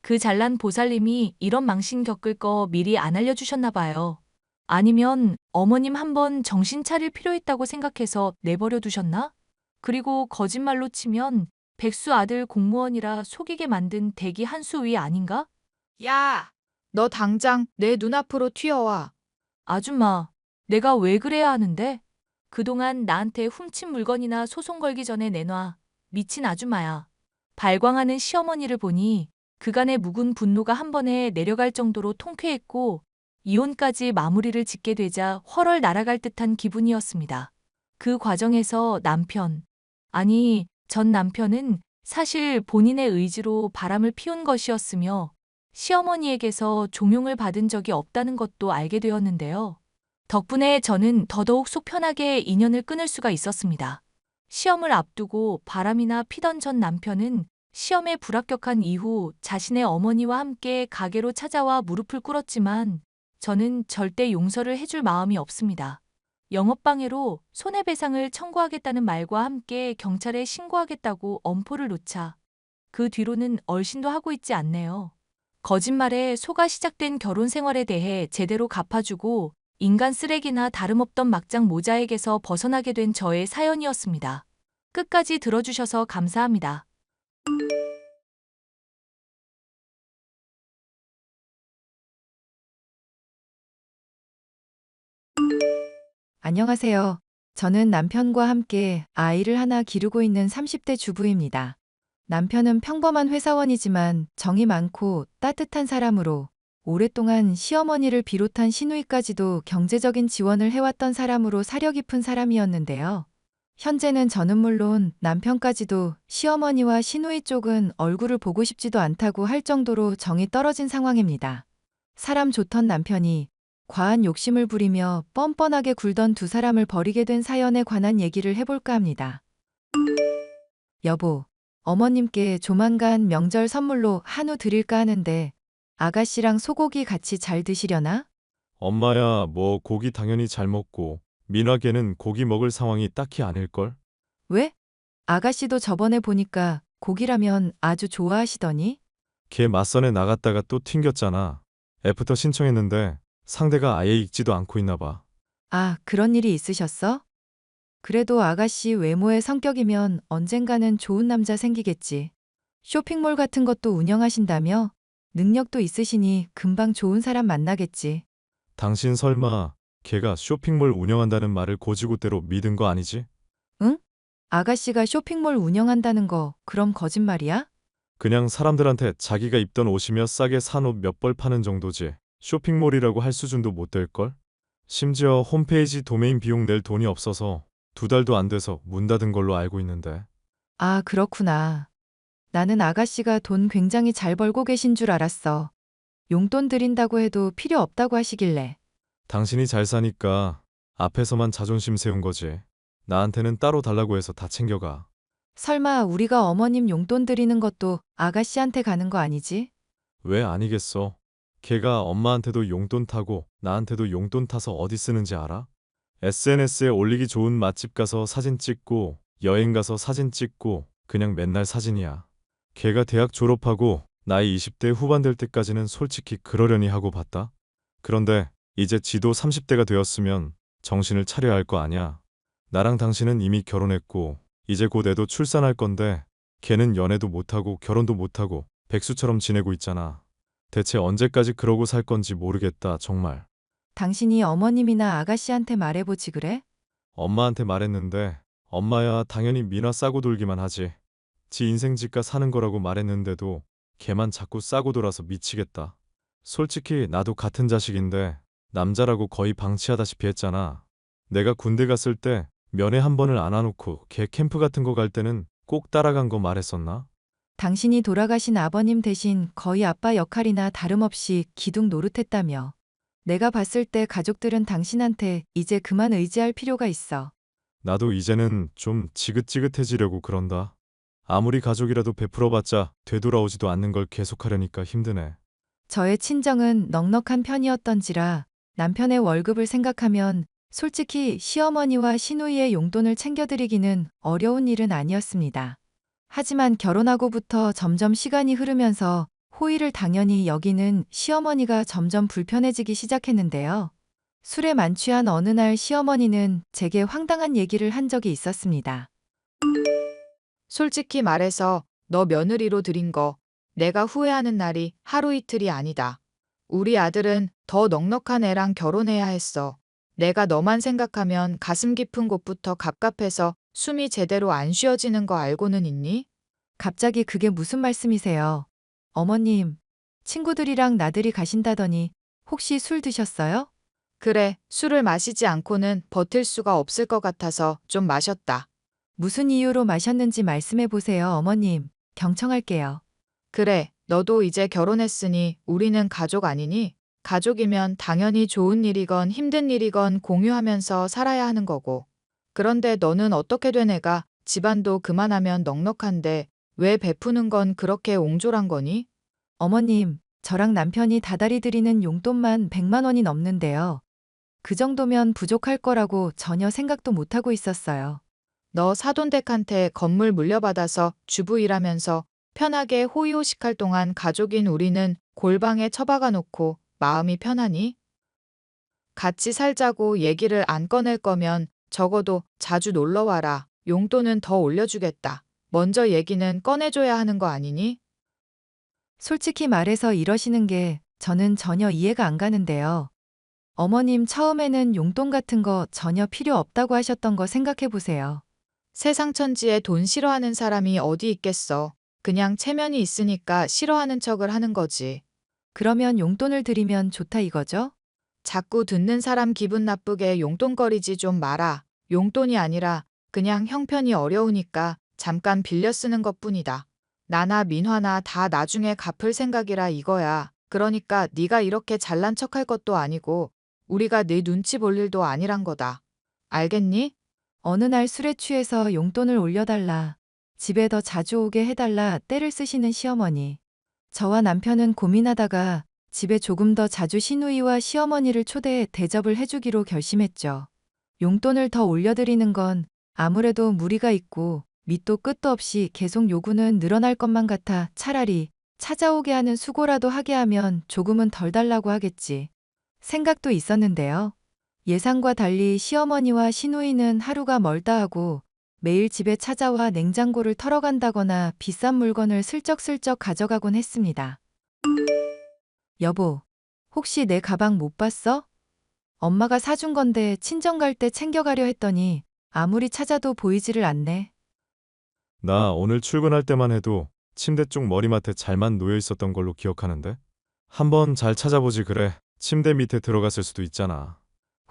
그 잘난 보살님이 이런 망신 겪을 거 미리 안 알려주셨나 봐요. 아니면 어머님 한번 정신 차릴 필요 있다고 생각해서 내버려 두셨나? 그리고 거짓말로 치면 백수 아들 공무원이라 속이게 만든 대기 한 수 위 아닌가? 야! 너 당장 내 눈앞으로 튀어와. 아줌마, 내가 왜 그래야 하는데? 그동안 나한테 훔친 물건이나 소송 걸기 전에 내놔. 미친 아줌마야. 발광하는 시어머니를 보니 그간의 묵은 분노가 한 번에 내려갈 정도로 통쾌했고 이혼까지 마무리를 짓게 되자 헐헐 날아갈 듯한 기분이었습니다. 그 과정에서 아니, 전 남편은 사실 본인의 의지로 바람을 피운 것이었으며 시어머니에게서 종용을 받은 적이 없다는 것도 알게 되었는데요. 덕분에 저는 더더욱 속 편하게 인연을 끊을 수가 있었습니다. 시험을 앞두고 바람이나 피던 전 남편은 시험에 불합격한 이후 자신의 어머니와 함께 가게로 찾아와 무릎을 꿇었지만 저는 절대 용서를 해줄 마음이 없습니다. 영업방해로 손해배상을 청구하겠다는 말과 함께 경찰에 신고하겠다고 엄포를 놓자 그 뒤로는 얼씬도 하고 있지 않네요. 거짓말에 속아 시작된 결혼 생활에 대해 제대로 갚아주고 인간 쓰레기나 다름없던 막장 모자에게서 벗어나게 된 저의 사연이었습니다. 끝까지 들어주셔서 감사합니다. 안녕하세요. 저는 남편과 함께 아이를 하나 기르고 있는 30대 주부입니다. 남편은 평범한 회사원이지만 정이 많고 따뜻한 사람으로 오랫동안 시어머니를 비롯한 시누이까지도 경제적인 지원을 해왔던 사람으로 사려 깊은 사람이었는데요. 현재는 저는 물론 남편까지도 시어머니와 시누이 쪽은 얼굴을 보고 싶지도 않다고 할 정도로 정이 떨어진 상황입니다. 사람 좋던 남편이 과한 욕심을 부리며 뻔뻔하게 굴던 두 사람을 버리게 된 사연에 관한 얘기를 해볼까 합니다. 여보, 어머님께 조만간 명절 선물로 한우 드릴까 하는데 아가씨랑 소고기 같이 잘 드시려나? 엄마야, 뭐 고기 당연히 잘 먹고 민화 걔는 고기 먹을 상황이 딱히 아닐걸? 왜? 아가씨도 저번에 보니까 고기라면 아주 좋아하시더니? 걔 맞선에 나갔다가 또 튕겼잖아. 애프터 신청했는데 상대가 아예 읽지도 않고 있나 봐. 아, 그런 일이 있으셨어? 그래도 아가씨 외모의 성격이면 언젠가는 좋은 남자 생기겠지. 쇼핑몰 같은 것도 운영하신다며? 능력도 있으시니 금방 좋은 사람 만나겠지. 당신 설마 걔가 쇼핑몰 운영한다는 말을 고지고대로 믿은 거 아니지? 응? 아가씨가 쇼핑몰 운영한다는 거 그럼 거짓말이야? 그냥 사람들한테 자기가 입던 옷이며 싸게 산 옷 몇 벌 파는 정도지. 쇼핑몰이라고 할 수준도 못 될걸? 심지어 홈페이지 도메인 비용 낼 돈이 없어서 2달도 안 돼서 문 닫은 걸로 알고 있는데. 아, 그렇구나. 나는 아가씨가 돈 굉장히 잘 벌고 계신 줄 알았어. 용돈 드린다고 해도 필요 없다고 하시길래. 당신이 잘 사니까 앞에서만 자존심 세운 거지. 나한테는 따로 달라고 해서 다 챙겨가. 설마 우리가 어머님 용돈 드리는 것도 아가씨한테 가는 거 아니지? 왜 아니겠어? 걔가 엄마한테도 용돈 타고 나한테도 용돈 타서 어디 쓰는지 알아? SNS에 올리기 좋은 맛집 가서 사진 찍고 여행 가서 사진 찍고 그냥 맨날 사진이야. 걔가 대학 졸업하고 나이 20대 후반 될 때까지는 솔직히 그러려니 하고 봤다. 그런데 이제 지도 30대가 되었으면 정신을 차려야 할 거 아냐. 나랑 당신은 이미 결혼했고 이제 곧 애도 출산할 건데 걔는 연애도 못하고 결혼도 못하고 백수처럼 지내고 있잖아. 대체 언제까지 그러고 살 건지 모르겠다, 정말. 당신이 어머님이나 아가씨한테 말해보지 그래? 엄마한테 말했는데 엄마야 당연히 미나 싸고 돌기만 하지. 지 인생 지가 사는 거라고 말했는데도 걔만 자꾸 싸고 돌아서 미치겠다. 솔직히 나도 같은 자식인데 남자라고 거의 방치하다시피 했잖아. 내가 군대 갔을 때 면회 한 번을 안 와놓고 걔 캠프 같은 거 갈 때는 꼭 따라간 거 말했었나? 당신이 돌아가신 아버님 대신 거의 아빠 역할이나 다름없이 기둥 노릇했다며. 내가 봤을 때 가족들은 당신한테 이제 그만 의지할 필요가 있어. 나도 이제는 좀 지긋지긋해지려고 그런다. 아무리 가족이라도 베풀어봤자 되돌아오지도 않는 걸 계속하려니까 힘드네. 저의 친정은 넉넉한 편이었던지라 남편의 월급을 생각하면 솔직히 시어머니와 시누이의 용돈을 챙겨드리기는 어려운 일은 아니었습니다. 하지만 결혼하고부터 점점 시간이 흐르면서 호의를 당연히 여기는 시어머니가 점점 불편해지기 시작했는데요. 술에 만취한 어느 날 시어머니는 제게 황당한 얘기를 한 적이 있었습니다. 솔직히 말해서 너 며느리로 들인 거 내가 후회하는 날이 하루 이틀이 아니다. 우리 아들은 더 넉넉한 애랑 결혼해야 했어. 내가 너만 생각하면 가슴 깊은 곳부터 갑갑해서 숨이 제대로 안 쉬어지는 거 알고는 있니? 갑자기 그게 무슨 말씀이세요? 어머님, 친구들이랑 나들이 가신다더니 혹시 술 드셨어요? 그래, 술을 마시지 않고는 버틸 수가 없을 것 같아서 좀 마셨다. 무슨 이유로 마셨는지 말씀해 보세요, 어머님. 경청할게요. 그래, 너도 이제 결혼했으니 우리는 가족 아니니? 가족이면 당연히 좋은 일이건 힘든 일이건 공유하면서 살아야 하는 거고. 그런데 너는 어떻게 된 애가 집안도 그만하면 넉넉한데 왜 베푸는 건 그렇게 옹졸한 거니? 어머님, 저랑 남편이 다달이 드리는 용돈만 100만 원이 넘는데요. 그 정도면 부족할 거라고 전혀 생각도 못하고 있었어요. 너 사돈댁한테 건물 물려받아서 주부 일하면서 편하게 호의호식할 동안 가족인 우리는 골방에 처박아 놓고 마음이 편하니? 같이 살자고 얘기를 안 꺼낼 거면 적어도 자주 놀러 와라. 용돈은 더 올려주겠다. 먼저 얘기는 꺼내줘야 하는 거 아니니? 솔직히 말해서 이러시는 게 저는 전혀 이해가 안 가는데요. 어머님 처음에는 용돈 같은 거 전혀 필요 없다고 하셨던 거 생각해 보세요. 세상 천지에 돈 싫어하는 사람이 어디 있겠어. 그냥 체면이 있으니까 싫어하는 척을 하는 거지. 그러면 용돈을 드리면 좋다 이거죠? 자꾸 듣는 사람 기분 나쁘게 용돈거리지 좀 마라. 용돈이 아니라 그냥 형편이 어려우니까 잠깐 빌려 쓰는 것뿐이다. 나나 민화나 다 나중에 갚을 생각이라 이거야. 그러니까 네가 이렇게 잘난 척할 것도 아니고 우리가 네 눈치 볼 일도 아니란 거다. 알겠니? 어느 날 술에 취해서 용돈을 올려달라. 집에 더 자주 오게 해달라 떼를 쓰시는 시어머니. 저와 남편은 고민하다가 집에 조금 더 자주 시누이와 시어머니를 초대해 대접을 해주기로 결심했죠. 용돈을 더 올려드리는 건 아무래도 무리가 있고 밑도 끝도 없이 계속 요구는 늘어날 것만 같아 차라리 찾아오게 하는 수고라도 하게 하면 조금은 덜 달라고 하겠지. 생각도 있었는데요. 예상과 달리 시어머니와 시누이는 하루가 멀다 하고 매일 집에 찾아와 냉장고를 털어간다거나 비싼 물건을 슬쩍슬쩍 가져가곤 했습니다. 여보, 혹시 내 가방 못 봤어? 엄마가 사준 건데 친정 갈 때 챙겨가려 했더니 아무리 찾아도 보이지를 않네. 나 오늘 출근할 때만 해도 침대 쪽 머리맡에 잘만 놓여 있었던 걸로 기억하는데? 한번 잘 찾아보지 그래. 침대 밑에 들어갔을 수도 있잖아.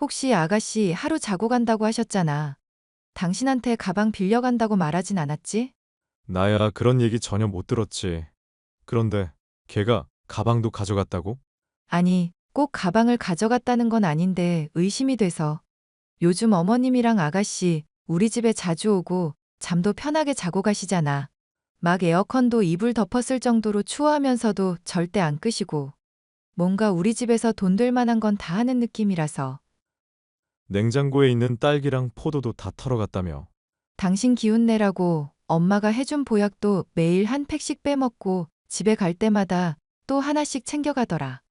혹시 아가씨 하루 자고 간다고 하셨잖아. 당신한테 가방 빌려간다고 말하진 않았지? 나야 그런 얘기 전혀 못 들었지. 그런데 걔가 가방도 가져갔다고? 아니, 꼭 가방을 가져갔다는 건 아닌데 의심이 돼서. 요즘 어머님이랑 아가씨 우리 집에 자주 오고 잠도 편하게 자고 가시잖아. 막 에어컨도 이불 덮었을 정도로 추워하면서도 절대 안 끄시고. 뭔가 우리 집에서 돈 될 만한 건 다 하는 느낌이라서. 냉장고에 있는 딸기랑 포도도 다 털어갔다며. 당신 기운 내라고 엄마가 해준 보약도 매일 한 팩씩 빼먹고 집에 갈 때마다 또 하나씩 챙겨가더라.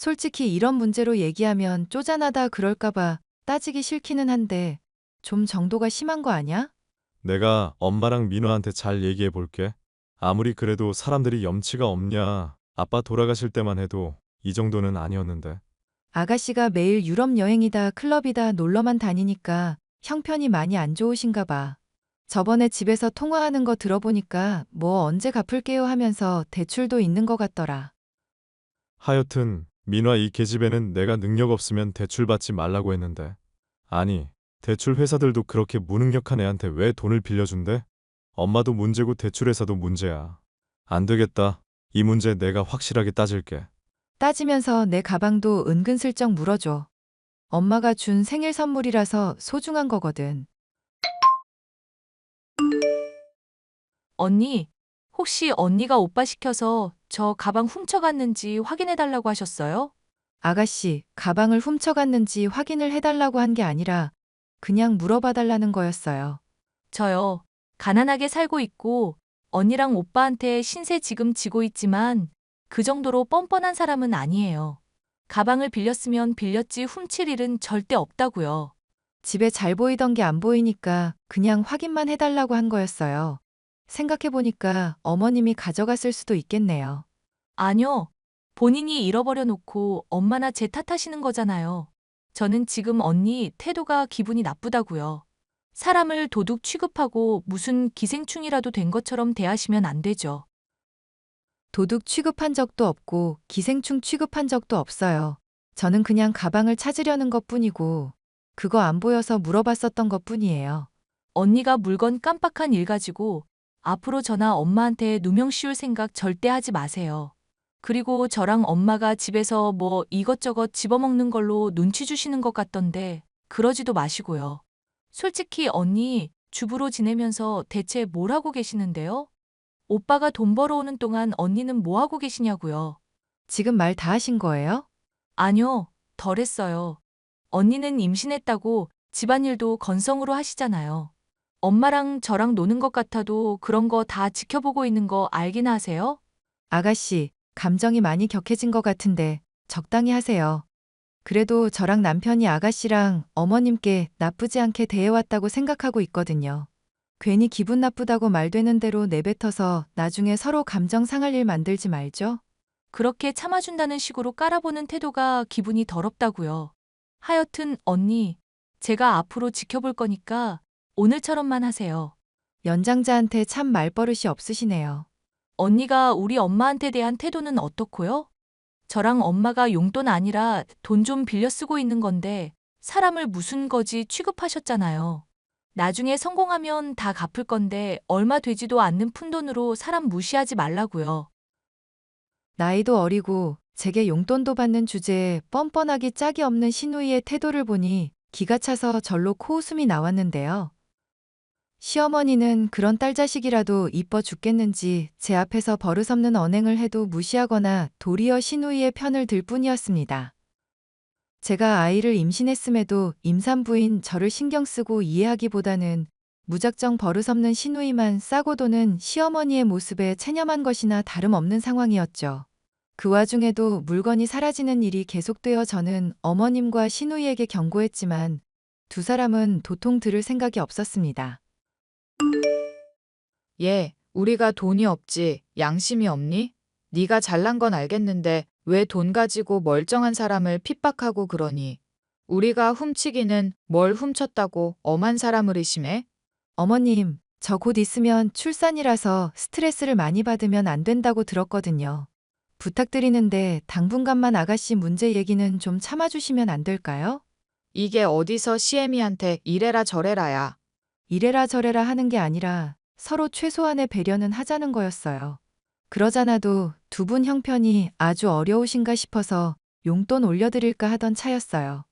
솔직히 이런 문제로 얘기하면 쪼잔하다 그럴까봐 따지기 싫기는 한데 좀 정도가 심한 거 아니야? 내가 엄마랑 민호한테 잘 얘기해 볼게. 아무리 그래도 사람들이 염치가 없냐. 아빠 돌아가실 때만 해도 이 정도는 아니었는데. 아가씨가 매일 유럽 여행이다 클럽이다 놀러만 다니니까 형편이 많이 안 좋으신가 봐. 저번에 집에서 통화하는 거 들어보니까 뭐 언제 갚을게요 하면서 대출도 있는 것 같더라. 하여튼 민화 이 계집애는 내가 능력 없으면 대출 받지 말라고 했는데. 아니, 대출 회사들도 그렇게 무능력한 애한테 왜 돈을 빌려준대? 엄마도 문제고 대출 회사도 문제야. 안 되겠다. 이 문제 내가 확실하게 따질게. 따지면서 내 가방도 은근슬쩍 물어줘. 엄마가 준 생일 선물이라서 소중한 거거든. 언니, 혹시 언니가 오빠 시켜서 저 가방 훔쳐갔는지 확인해달라고 하셨어요? 아가씨, 가방을 훔쳐갔는지 확인을 해달라고 한 게 아니라 그냥 물어봐달라는 거였어요. 저요. 가난하게 살고 있고 언니랑 오빠한테 신세 지금 지고 있지만 그 정도로 뻔뻔한 사람은 아니에요. 가방을 빌렸으면 빌렸지 훔칠 일은 절대 없다고요. 집에 잘 보이던 게 안 보이니까 그냥 확인만 해달라고 한 거였어요. 생각해보니까 어머님이 가져갔을 수도 있겠네요. 아니요. 본인이 잃어버려 놓고 엄마나 제 탓하시는 거잖아요. 저는 지금 언니 태도가 기분이 나쁘다고요. 사람을 도둑 취급하고 무슨 기생충이라도 된 것처럼 대하시면 안 되죠. 도둑 취급한 적도 없고 기생충 취급한 적도 없어요. 저는 그냥 가방을 찾으려는 것뿐이고 그거 안 보여서 물어봤었던 것뿐이에요. 언니가 물건 깜빡한 일 가지고 앞으로 저나 엄마한테 누명 씌울 생각 절대 하지 마세요. 그리고 저랑 엄마가 집에서 뭐 이것저것 집어먹는 걸로 눈치 주시는 것 같던데 그러지도 마시고요. 솔직히 언니 주부로 지내면서 대체 뭘 하고 계시는데요? 오빠가 돈 벌어오는 동안 언니는 뭐 하고 계시냐고요? 지금 말 다 하신 거예요? 아니요, 덜했어요. 언니는 임신했다고 집안일도 건성으로 하시잖아요. 엄마랑 저랑 노는 것 같아도 그런 거 다 지켜보고 있는 거 알긴 하세요? 아가씨, 감정이 많이 격해진 것 같은데 적당히 하세요. 그래도 저랑 남편이 아가씨랑 어머님께 나쁘지 않게 대해왔다고 생각하고 있거든요. 괜히 기분 나쁘다고 말되는 대로 내뱉어서 나중에 서로 감정 상할 일 만들지 말죠. 그렇게 참아준다는 식으로 깔아보는 태도가 기분이 더럽다고요. 하여튼 언니, 제가 앞으로 지켜볼 거니까 오늘처럼만 하세요. 연장자한테 참 말버릇이 없으시네요. 언니가 우리 엄마한테 대한 태도는 어떻고요? 저랑 엄마가 용돈 아니라 돈 좀 빌려 쓰고 있는 건데 사람을 무슨 거지 취급하셨잖아요. 나중에 성공하면 다 갚을 건데 얼마 되지도 않는 푼돈으로 사람 무시하지 말라고요. 나이도 어리고 제게 용돈도 받는 주제에 뻔뻔하기 짝이 없는 시누이의 태도를 보니 기가 차서 절로 코웃음이 나왔는데요. 시어머니는 그런 딸 자식이라도 이뻐 죽겠는지 제 앞에서 버릇없는 언행을 해도 무시하거나 도리어 시누이의 편을 들 뿐이었습니다. 제가 아이를 임신했음에도 임산부인 저를 신경 쓰고 이해하기보다는 무작정 버릇없는 시누이만 싸고 도는 시어머니의 모습에 체념한 것이나 다름없는 상황이었죠. 그 와중에도 물건이 사라지는 일이 계속되어 저는 어머님과 시누이에게 경고했지만 두 사람은 도통 들을 생각이 없었습니다. 얘, 우리가 돈이 없지, 양심이 없니? 네가 잘난 건 알겠는데 왜 돈 가지고 멀쩡한 사람을 핍박하고 그러니? 우리가 훔치기는 뭘 훔쳤다고 엄한 사람을 의심해? 어머님, 저 곧 있으면 출산이라서 스트레스를 많이 받으면 안 된다고 들었거든요. 부탁드리는데 당분간만 아가씨 문제 얘기는 좀 참아주시면 안 될까요? 이게 어디서 시애미한테 이래라 저래라야. 이래라 저래라 하는 게 아니라 서로 최소한의 배려는 하자는 거였어요. 그러잖아도 두 분 형편이 아주 어려우신가 싶어서 용돈 올려드릴까 하던 차였어요.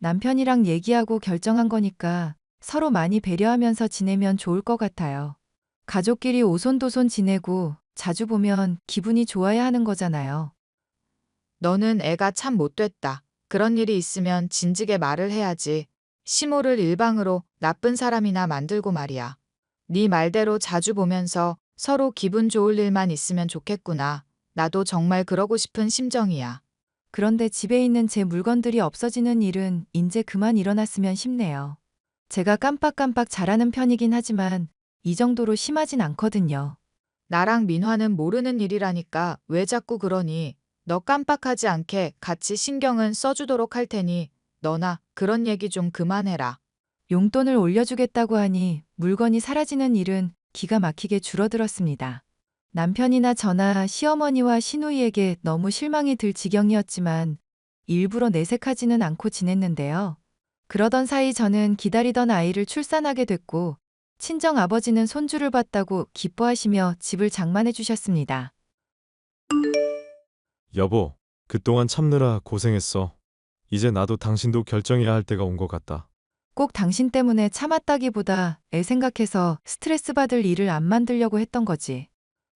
남편이랑 얘기하고 결정한 거니까 서로 많이 배려하면서 지내면 좋을 것 같아요. 가족끼리 오손도손 지내고 자주 보면 기분이 좋아야 하는 거잖아요. 너는 애가 참 못됐다. 그런 일이 있으면 진즉에 말을 해야지. 시모를 일방으로 나쁜 사람이나 만들고 말이야. 네 말대로 자주 보면서 서로 기분 좋을 일만 있으면 좋겠구나. 나도 정말 그러고 싶은 심정이야. 그런데 집에 있는 제 물건들이 없어지는 일은 이제 그만 일어났으면 싶네요. 제가 깜빡깜빡 잘하는 편이긴 하지만 이 정도로 심하진 않거든요. 나랑 민화는 모르는 일이라니까 왜 자꾸 그러니? 너 깜빡하지 않게 같이 신경은 써주도록 할 테니 너나 그런 얘기 좀 그만해라. 용돈을 올려주겠다고 하니 물건이 사라지는 일은 기가 막히게 줄어들었습니다. 남편이나 저나 시어머니와 시누이에게 너무 실망이 들 지경이었지만 일부러 내색하지는 않고 지냈는데요. 그러던 사이 저는 기다리던 아이를 출산하게 됐고 친정 아버지는 손주를 봤다고 기뻐하시며 집을 장만해 주셨습니다. 여보, 그동안 참느라 고생했어. 이제 나도 당신도 결정해야 할 때가 온 것 같다. 꼭 당신 때문에 참았다기보다 애 생각해서 스트레스 받을 일을 안 만들려고 했던 거지.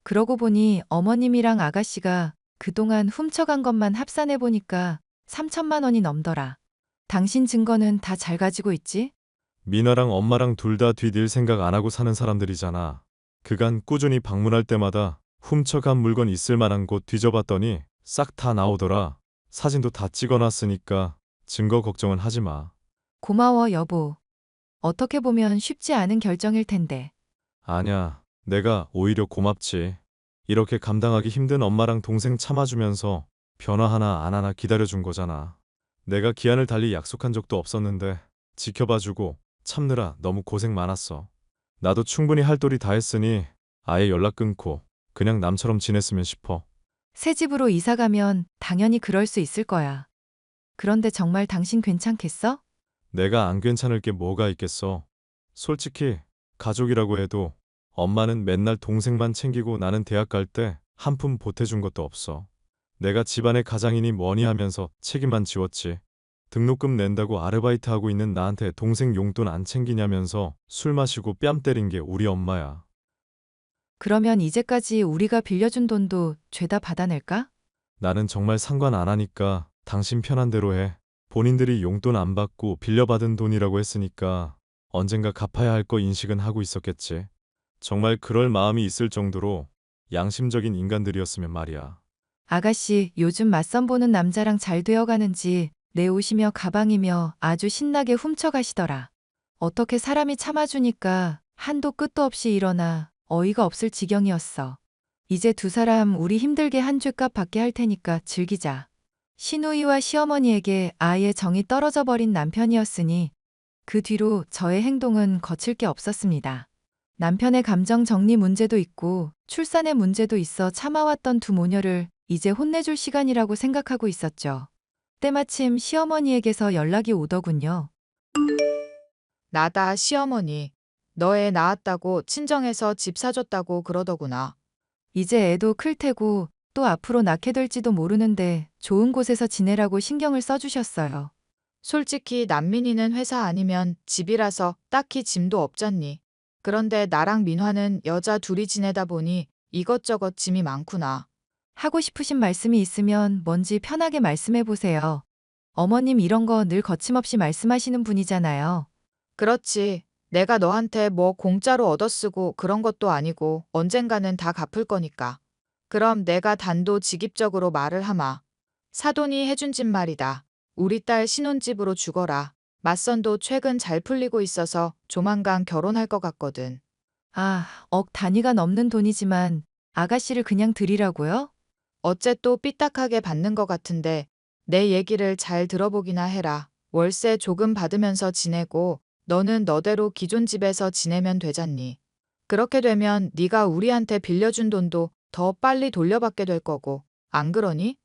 그러고 보니 어머님이랑 아가씨가 그동안 훔쳐간 것만 합산해 보니까 3천만 원이 넘더라. 당신 증거는 다 잘 가지고 있지? 미나랑 엄마랑 둘 다 뒷일 생각 안 하고 사는 사람들이잖아. 그간 꾸준히 방문할 때마다 훔쳐간 물건 있을 만한 곳 뒤져봤더니 싹 다 나오더라. 사진도 다 찍어놨으니까 증거 걱정은 하지 마. 고마워, 여보. 어떻게 보면 쉽지 않은 결정일 텐데. 아냐, 내가 오히려 고맙지. 이렇게 감당하기 힘든 엄마랑 동생 참아주면서 변화 하나 안 하나 기다려준 거잖아. 내가 기한을 달리 약속한 적도 없었는데 지켜봐주고 참느라 너무 고생 많았어. 나도 충분히 할 도리 다 했으니 아예 연락 끊고 그냥 남처럼 지냈으면 싶어. 새 집으로 이사 가면 당연히 그럴 수 있을 거야. 그런데 정말 당신 괜찮겠어? 내가 안 괜찮을 게 뭐가 있겠어. 솔직히 가족이라고 해도 엄마는 맨날 동생만 챙기고 나는 대학 갈 때 한 푼 보태준 것도 없어. 내가 집안의 가장이니 뭐니 하면서 책임만 지웠지. 등록금 낸다고 아르바이트하고 있는 나한테 동생 용돈 안 챙기냐면서 술 마시고 뺨 때린 게 우리 엄마야. 그러면 이제까지 우리가 빌려준 돈도 죄다 받아낼까? 나는 정말 상관 안 하니까 당신 편한 대로 해. 본인들이 용돈 안 받고 빌려받은 돈이라고 했으니까 언젠가 갚아야 할 거 인식은 하고 있었겠지. 정말 그럴 마음이 있을 정도로 양심적인 인간들이었으면 말이야. 아가씨, 요즘 맞선 보는 남자랑 잘 되어가는지 내 옷이며 가방이며 아주 신나게 훔쳐가시더라. 어떻게 사람이 참아주니까 한도 끝도 없이 일어나 어이가 없을 지경이었어. 이제 두 사람 우리 힘들게 한 죗값 받게 할 테니까 즐기자. 시누이와 시어머니에게 아예 정이 떨어져 버린 남편이었으니 그 뒤로 저의 행동은 거칠 게 없었습니다. 남편의 감정 정리 문제도 있고 출산의 문제도 있어 참아왔던 두 모녀를 이제 혼내줄 시간이라고 생각하고 있었죠. 때마침 시어머니에게서 연락이 오더군요. 나다 시어머니. 너 애 낳았다고 친정에서 집 사줬다고 그러더구나. 이제 애도 클 테고 또 앞으로 낳게 될지도 모르는데 좋은 곳에서 지내라고 신경을 써주셨어요. 솔직히 난민이는 회사 아니면 집이라서 딱히 짐도 없잖니. 그런데 나랑 민화는 여자 둘이 지내다 보니 이것저것 짐이 많구나. 하고 싶으신 말씀이 있으면 뭔지 편하게 말씀해 보세요. 어머님 이런 거 늘 거침없이 말씀하시는 분이잖아요. 그렇지. 내가 너한테 뭐 공짜로 얻어쓰고 그런 것도 아니고 언젠가는 다 갚을 거니까. 그럼 내가 단도직입적으로 말을 하마. 사돈이 해준 집 말이다. 우리 딸 신혼집으로 주거라. 맞선도 최근 잘 풀리고 있어서 조만간 결혼할 것 같거든. 아, 억 단위가 넘는 돈이지만 아가씨를 그냥 드리라고요? 어째 또 삐딱하게 받는 것 같은데 내 얘기를 잘 들어보기나 해라. 월세 조금 받으면서 지내고 너는 너대로 기존 집에서 지내면 되잖니. 그렇게 되면 네가 우리한테 빌려준 돈도 더 빨리 돌려받게 될 거고. 안 그러니?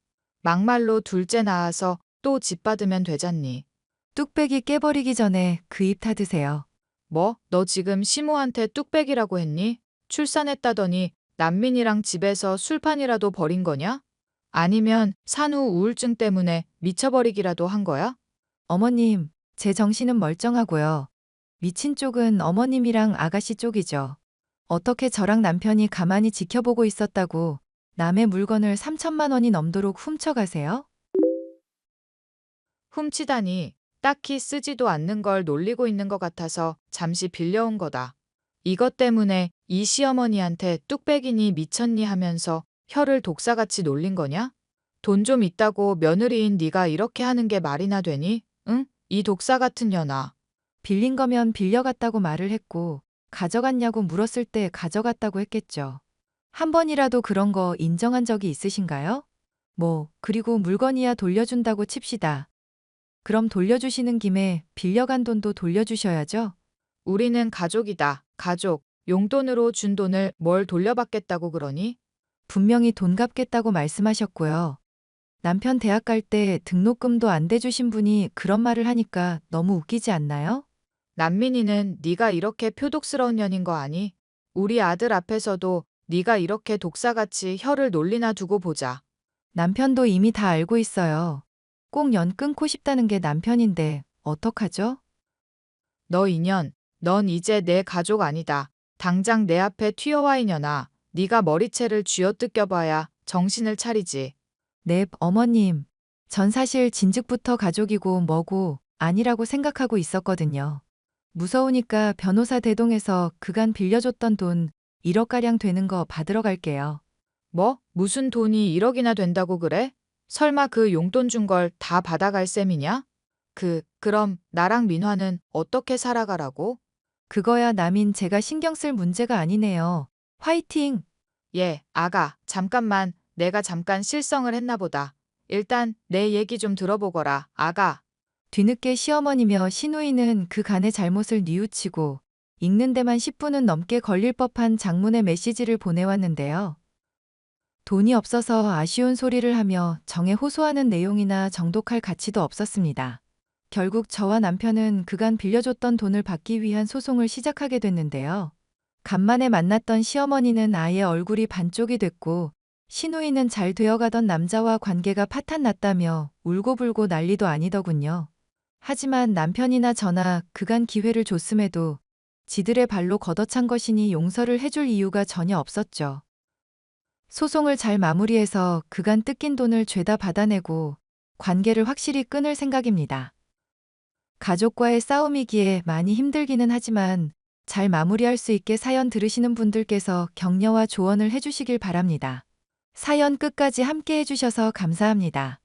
막말로 둘째 낳아서 또 집 받으면 되잖니. 뚝배기 깨버리기 전에 그 입 닫으세요. 뭐? 너 지금 시모한테 뚝배기라고 했니? 출산했다더니 난민이랑 집에서 술판이라도 벌인 거냐? 아니면 산후 우울증 때문에 미쳐버리기라도 한 거야? 어머님, 제 정신은 멀쩡하고요. 미친 쪽은 어머님이랑 아가씨 쪽이죠. 어떻게 저랑 남편이 가만히 지켜보고 있었다고 남의 물건을 3천만 원이 넘도록 훔쳐가세요? 훔치다니 딱히 쓰지도 않는 걸 놀리고 있는 것 같아서 잠시 빌려온 거다. 이것 때문에 이 시어머니한테 뚝배기니 미쳤니 하면서 혀를 독사같이 놀린 거냐? 돈 좀 있다고 며느리인 네가 이렇게 하는 게 말이나 되니? 응? 이 독사 같은 년아. 빌린 거면 빌려갔다고 말을 했고, 가져갔냐고 물었을 때 가져갔다고 했겠죠. 한 번이라도 그런 거 인정한 적이 있으신가요? 그리고 물건이야 돌려준다고 칩시다. 그럼 돌려주시는 김에 빌려간 돈도 돌려주셔야죠? 우리는 가족이다. 가족. 용돈으로 준 돈을 뭘 돌려받겠다고 그러니? 분명히 돈 갚겠다고 말씀하셨고요. 남편 대학 갈 때 등록금도 안 대주신 분이 그런 말을 하니까 너무 웃기지 않나요? 난민이는 네가 이렇게 표독스러운 년인 거 아니? 우리 아들 앞에서도 네가 이렇게 독사같이 혀를 놀리나 두고 보자. 남편도 이미 다 알고 있어요. 꼭 연 끊고 싶다는 게 남편인데 어떡하죠? 너 이년, 넌 이제 내 가족 아니다. 당장 내 앞에 튀어와 이년아. 네가 머리채를 쥐어뜯겨봐야 정신을 차리지. 네, 어머님. 전 사실 진즉부터 가족이고 뭐고 아니라고 생각하고 있었거든요. 무서우니까 변호사 대동해서 그간 빌려줬던 돈 1억가량 되는 거 받으러 갈게요. 뭐? 무슨 돈이 1억이나 된다고 그래? 설마 그 용돈 준 걸 다 받아갈 셈이냐? 그럼 나랑 민화는 어떻게 살아가라고? 그거야 남인 제가 신경 쓸 문제가 아니네요. 화이팅! 예, 아가, 잠깐만. 내가 잠깐 실성을 했나 보다. 일단 내 얘기 좀 들어보거라, 아가. 뒤늦게 시어머니며 시누이는 그간의 잘못을 뉘우치고 읽는 데만 10분은 넘게 걸릴 법한 장문의 메시지를 보내왔는데요. 돈이 없어서 아쉬운 소리를 하며 정에 호소하는 내용이나 정독할 가치도 없었습니다. 결국 저와 남편은 그간 빌려줬던 돈을 받기 위한 소송을 시작하게 됐는데요. 간만에 만났던 시어머니는 아예 얼굴이 반쪽이 됐고 시누이는 잘 되어가던 남자와 관계가 파탄났다며 울고불고 난리도 아니더군요. 하지만 남편이나 저나 그간 기회를 줬음에도 지들의 발로 걷어찬 것이니 용서를 해줄 이유가 전혀 없었죠. 소송을 잘 마무리해서 그간 뜯긴 돈을 죄다 받아내고 관계를 확실히 끊을 생각입니다. 가족과의 싸움이기에 많이 힘들기는 하지만 잘 마무리할 수 있게 사연 들으시는 분들께서 격려와 조언을 해주시길 바랍니다. 사연 끝까지 함께 해주셔서 감사합니다.